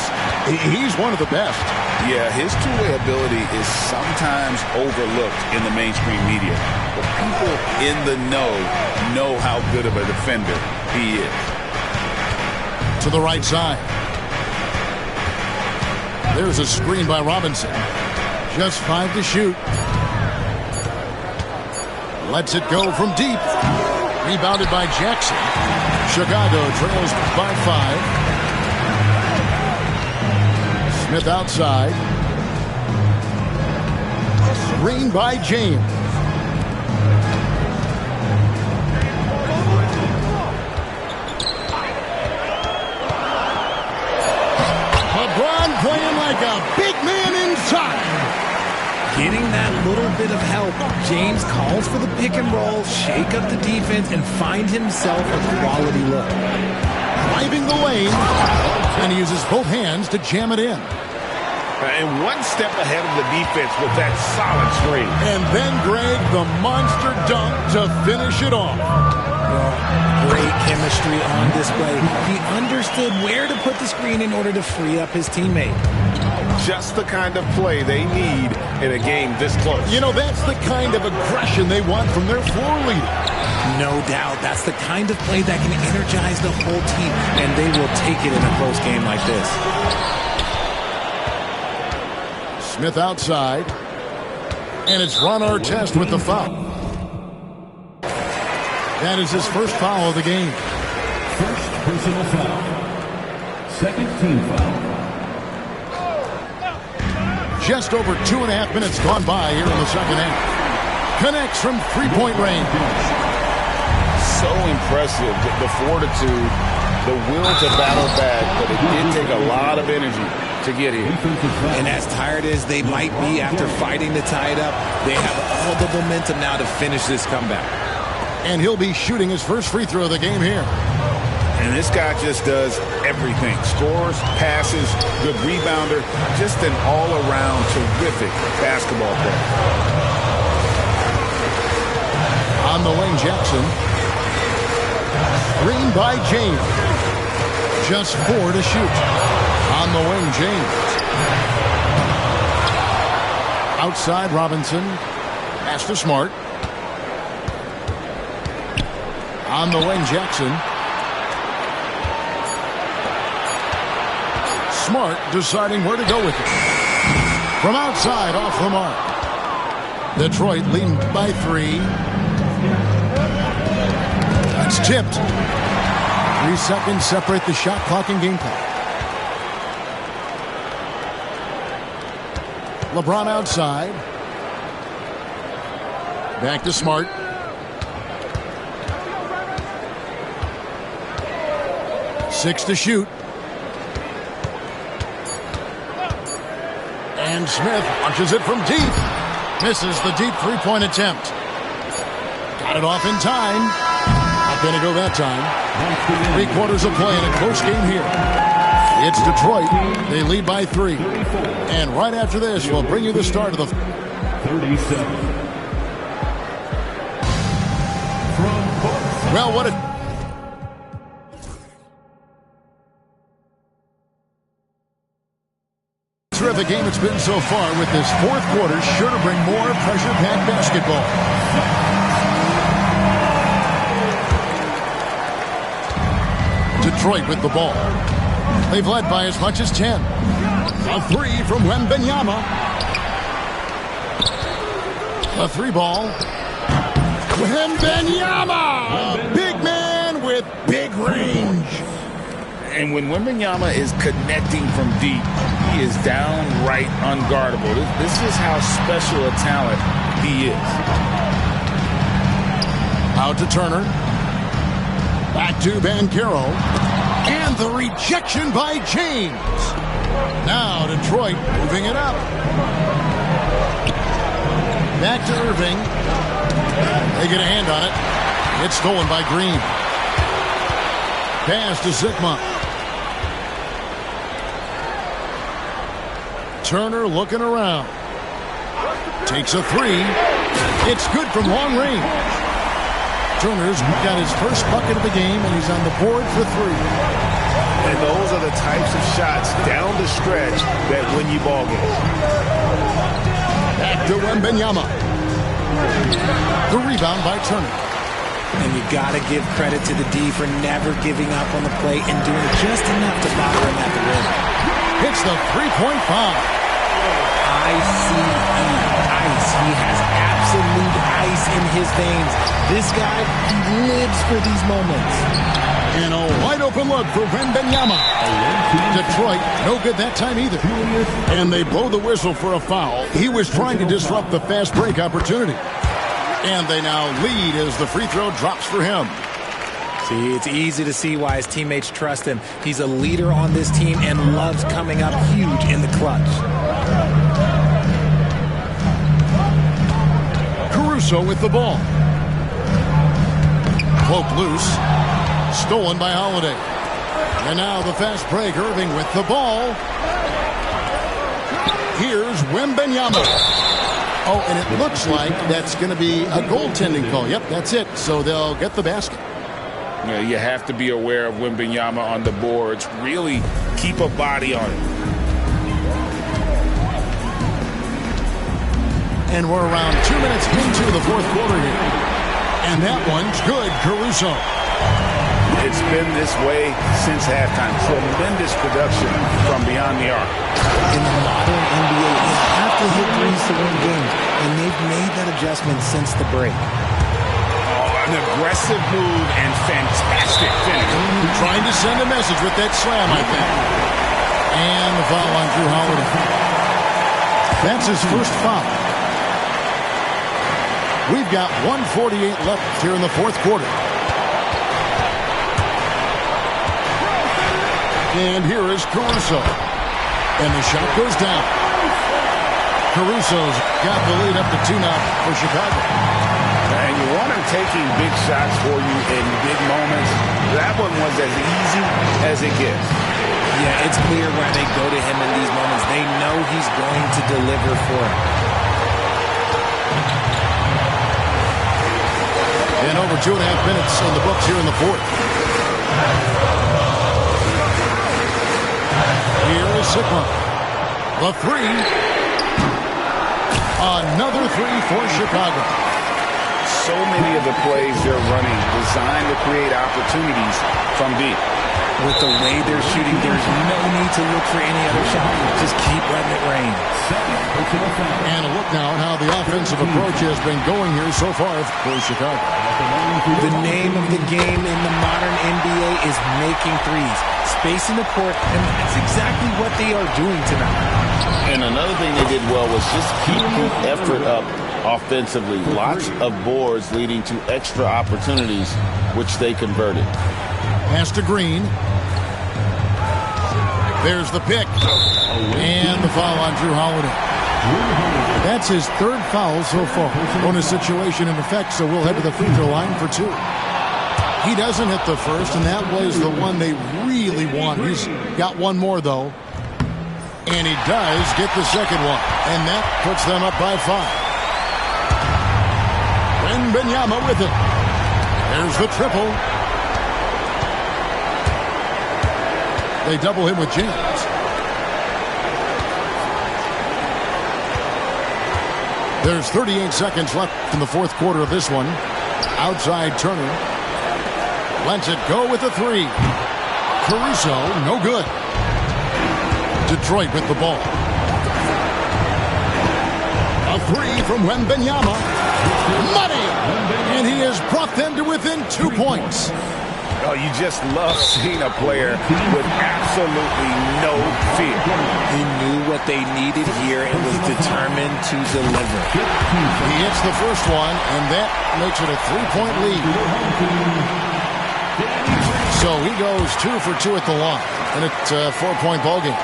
he's one of the best. Yeah, his two-way ability is sometimes overlooked in the mainstream media. But people in the know how good of a defender he is. To the right side. There's a screen by Robinson. Just 5 to shoot. Lets it go from deep. Rebounded by Jackson. Chicago trails by 5. Smith outside. Screen by James. LeBron playing like a big man inside. Getting that little bit of help. James calls for the pick and roll, shake up the defense, and find himself a quality look. Driving the lane, and he uses both hands to jam it in. And one step ahead of the defense with that solid screen. And then, Greg, the monster dunk to finish it off. Great chemistry on display. He understood where to put the screen in order to free up his teammate. Just the kind of play they need in a game this close. You know, that's the kind of aggression they want from their floor leader. No doubt. That's the kind of play that can energize the whole team, and they will take it in a close game like this. Smith outside. And it's Ron Artest with the foul. That is his first foul of the game. First personal foul. Second team foul. Just over 2.5 minutes gone by here in the second half. Connects from three-point range. So impressive, the fortitude, the will to battle back, but it did take a lot of energy to get here. And as tired as they might be after fighting to tie it up, they have all the momentum now to finish this comeback. And he'll be shooting his first free throw of the game here. And this guy just does everything. Scores, passes, good rebounder, just an all-around terrific basketball player. On the wing, Jackson. Screen by James. Just 4 to shoot. On the wing, James. Outside, Robinson. Pass to Smart. On the wing, Jackson. Smart deciding where to go with it. From outside, off the mark. Detroit leading by 3. That's tipped. 3 seconds separate the shot clock and game clock. LeBron outside. Back to Smart. Six to shoot. And Smith punches it from deep. Misses the deep three-point attempt. Got it off in time. Not going to go that time. 3/4 of play in a close game here. It's Detroit. They lead by 3. And right after this, we'll bring you the start of the 37. Well, what a the game it's been so far, with this fourth quarter sure to bring more pressure-packed basketball. Detroit with the ball. They've led by as much as 10. A three from Wembanyama. A three ball. Wembanyama! A big man with big range. And when Wembanyama is connecting from deep, he is downright unguardable. This is how special a talent he is. Out to Turner. Back to Banchero. And the rejection by James. Now Detroit moving it up. Back to Irving. They get a hand on it. It's stolen by Green. Pass to Zikma. Turner looking around. Takes a three. It's good from long range. Turner's got his first bucket of the game, and he's on the board for three. And those are the types of shots down the stretch that win you ball games. Back to Wembanyama. The rebound by Turner. And you got to give credit to the D for never giving up on the play and doing just enough to bother him at the rim. Hits the three-point foul. ICE. Ice. He has absolute ice in his veins. This guy, he lives for these moments. And a wide open look for Wembanyama. Detroit, no good that time either. And they blow the whistle for a foul. He was trying to disrupt the fast break opportunity. And they now lead as the free throw drops for him. See, it's easy to see why his teammates trust him. He's a leader on this team and loves coming up huge in the clutch. Caruso with the ball. Cloak loose. Stolen by Holiday. And now the fast break. Irving with the ball. Here's Wembanyama. Oh, and it looks like that's going to be a goaltending call. Yep, that's it. So they'll get the basket. You have to be aware of Wembanyama on the boards. Really keep a body on it. And we're around 2 minutes into the fourth quarter here. And that one's good, Caruso. It's been this way since halftime. Tremendous production from beyond the arc. In the modern NBA, you have to hit threes to win games, and they've made that adjustment since the break. An aggressive move and fantastic finish. Trying to send a message with that slam, I think. And the foul on Drew Holiday. That's his first foul. We've got 1:48 left here in the fourth quarter. And here is Caruso. And the shot goes down. Caruso's got the lead up to 2 now for Chicago. And you want him taking big shots for you in big moments. That one was as easy as it gets. Yeah, it's clear why they go to him in these moments. They know he's going to deliver for him. And over 2.5 minutes in the books here in the fourth. Here is Zikma. The three. Another three for Chicago. So many of the plays they're running designed to create opportunities from deep. With the way they're shooting, there's no need to look for any other shot. Just keep letting it rain. And a look now at how the offensive approach has been going here so far for Chicago. The name of the game in the modern NBA is making threes. Spacing the court, and that's exactly what they are doing tonight. And another thing they did well was just keep the effort up offensively. Lots of boards leading to extra opportunities, which they converted. Pass to Green. There's the pick. And the foul on Drew Holiday. That's his third foul so far. Bonus situation in effect, so we'll head to the free throw line for 2. He doesn't hit the first, and that was the one they really want. He's got one more, though. And he does get the second one. And that puts them up by 5. Wembanyama with it. There's the triple. They double him with James. There's 38 seconds left in the fourth quarter of this one. Outside Turner. Lets it go with the three. Caruso, no good. Detroit with the ball. A three from Wembanyama. Money! And he has brought them to within 2 points. Oh, you just love seeing a player with absolutely no fear. He knew what they needed here and was determined to deliver. He hits the first one, and that makes it a 3-point lead. So he goes 2 for 2 at the line, and it's a 4-point ballgame.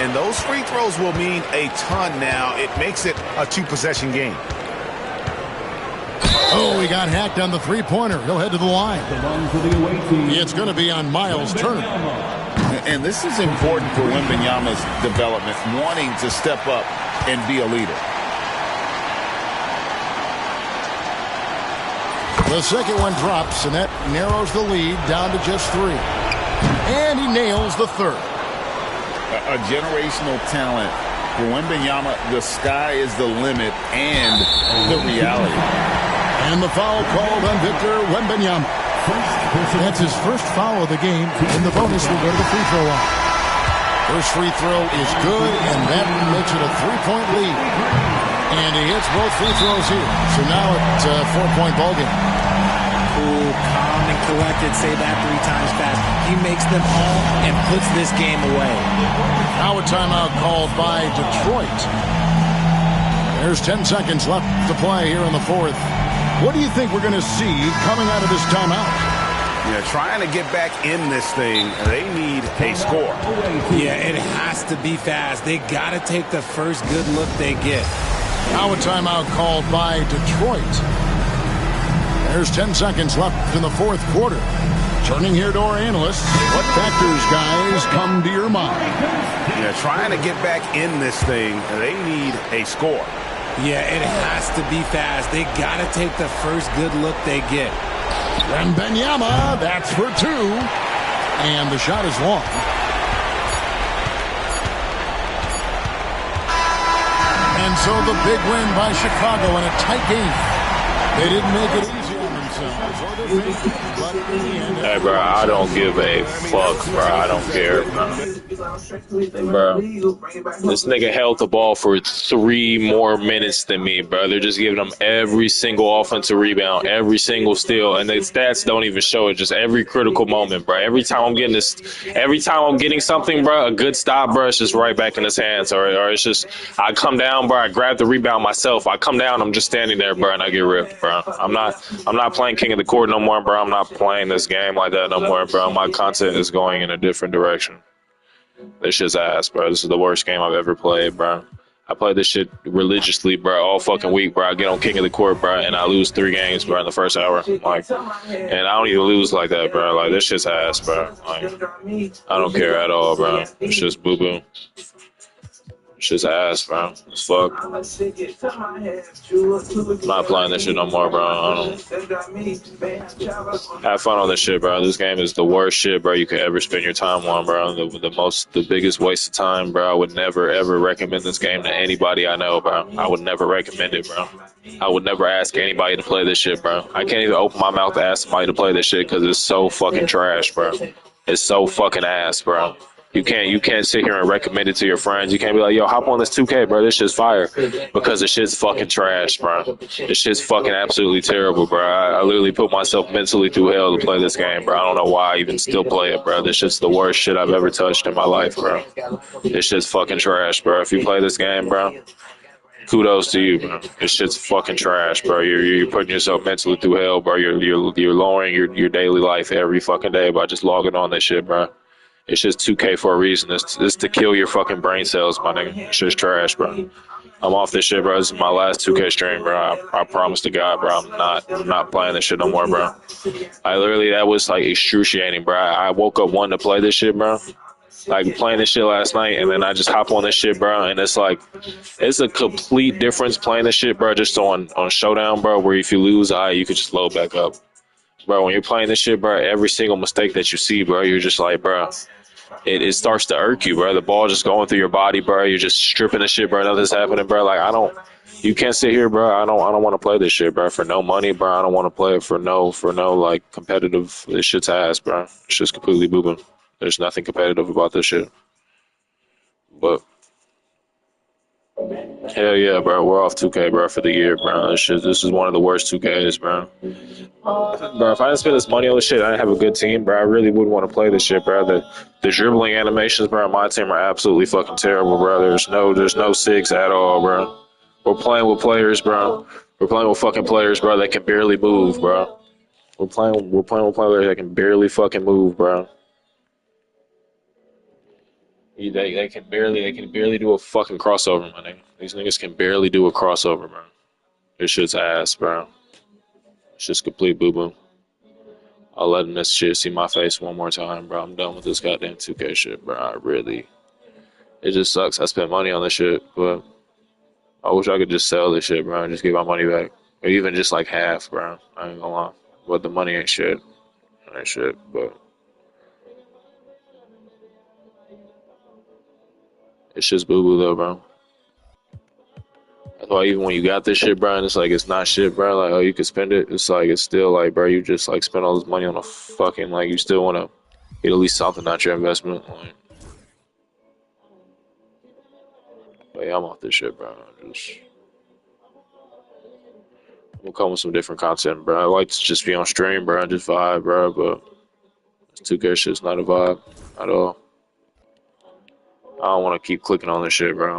And those free throws will mean a ton now. It makes it a 2-possession game. Oh, he got hacked on the three-pointer. He'll head to the line. It's going to be on Miles Turner. And this is important for Wembanyama's development, wanting to step up and be a leader. The second one drops, and that narrows the lead down to just 3. And he nails the third. A generational talent. For Wembanyama, the sky is the limit and the reality. And the foul called on Victor Wembanyama. That's his first foul of the game, and the bonus will go to the free throw line. First free throw is good, and that makes it a 3-point lead. And he hits both free throws here. So now it's a 4-point ballgame. Cool, calm, and collected. Say that 3 times fast. He makes them all and puts this game away. Now a timeout called by Detroit. There's 10 seconds left to play here in the fourth. What do you think we're going to see coming out of this timeout? Yeah, trying to get back in this thing, they need a score. Yeah, it has to be fast. They got to take the first good look they get. Now a timeout called by Detroit. There's 10 seconds left in the fourth quarter. Turning here to our analysts, what factors, guys, come to your mind? Yeah, trying to get back in this thing, they need a score. Yeah, it has to be fast. They got to take the first good look they get. Wembanyama, that's for 2. And the shot is long. And so the big win by Chicago in a tight game. They didn't make it easy on themselves or their fans, but in the end... Hey, bro, I don't give a fuck, bro. I don't care, bro. Bro, this nigga held the ball for 3 more minutes than me, bro. They're just giving him every single offensive rebound, every single steal, and the stats don't even show it. Just every critical moment, bro. Every time I'm getting something, bro, a good stop, bro, it's just right back in his hands, or it's just I come down, bro, I grab the rebound myself. I come down, I'm just standing there, bro, and I get ripped, bro. I'm not playing king of the court no more, bro. I'm not playing this game like that no more, bro. My content is going in a different direction. This shit's ass, bro. This is the worst game I've ever played, bro. I play this shit religiously, bro, all fucking week, bro. I get on king of the court, bro, and I lose 3 games, bro, in the first hour. Like, and I don't even lose like that, bro. Like, this shit's ass, bro. Like, I don't care at all, bro. It's just boo-boo. It's just ass, bro. It's fuck. I'm not playing this shit no more, bro. I don't have fun on this shit, bro. This game is the worst shit, bro, you could ever spend your time on, bro. The biggest waste of time, bro. I would never, ever recommend this game to anybody I know, bro. I would never recommend it, bro. I would never ask anybody to play this shit, bro. I can't even open my mouth to ask somebody to play this shit because it's so fucking trash, bro. It's so fucking ass, bro. You can't sit here and recommend it to your friends. You can't be like, yo, hop on this 2K, bro. This shit's fire. Because this shit's fucking trash, bro. This shit's fucking absolutely terrible, bro. I literally put myself mentally through hell to play this game, bro. I don't know why I even still play it, bro. This shit's the worst shit I've ever touched in my life, bro. This shit's fucking trash, bro. If you play this game, bro, kudos to you, bro. This shit's fucking trash, bro. You're putting yourself mentally through hell, bro. You're lowering your daily life every fucking day by just logging on this shit, bro. It's just 2K for a reason. It's to kill your fucking brain cells, my nigga. It's just trash, bro. I'm off this shit, bro. This is my last 2K stream, bro. I promise to God, bro. I'm not playing this shit no more, bro. That was like excruciating, bro. I woke up wanting to play this shit, bro. Like playing this shit last night, and then I just hop on this shit, bro. And it's like, it's a complete difference playing this shit, bro. Just on Showdown, bro, where if you lose, you could just load back up, bro. When you're playing this shit, bro, every single mistake that you see, bro, you're just like, bro. It starts to irk you, bro. The ball just going through your body, bro. You're just stripping the shit, bro. Nothing's happening, bro. Like, I don't You can't sit here, bro. I don't want to play this shit, bro. For no money, bro. I don't want to play it for no like competitive. This shit's ass, bro. It's just completely boobing. There's nothing competitive about this shit. But hell yeah, bro. We're off 2K, bro, for the year, bro. This is one of the worst 2Ks, bro. Bro, if I didn't spend this money on this shit, I didn't have a good team, bro. I really wouldn't want to play this shit, bro. The dribbling animations, bro, on my team are absolutely fucking terrible, bro. There's no six at all, bro. We're playing with players, bro. We're playing with fucking players, bro, that can barely move, bro. We're playing with players that can barely fucking move, bro. They can barely do a fucking crossover, my nigga. These niggas can barely do a crossover, bro. This shit's ass, bro. It's just complete boo boo. I'll let this shit see my face one more time, bro. I'm done with this goddamn 2K shit, bro. It just sucks. I spent money on this shit, but I wish I could just sell this shit, bro, and just get my money back. Or even just like half, bro. I ain't gonna lie. But the money ain't shit. It ain't shit, but it's just boo boo though, bro. That's why even when you got this shit, bro, and it's like it's not shit, bro. Like, oh, you could spend it. It's like it's still like, bro, you just like spend all this money on a fucking like you still want to get at least something out your investment. Like, but yeah, I'm off this shit, bro. We'll come with some different content, bro. I like to just be on stream, bro, and just vibe, bro. But this 2K shit's not a vibe at all. I don't want to keep clicking on this shit, bro.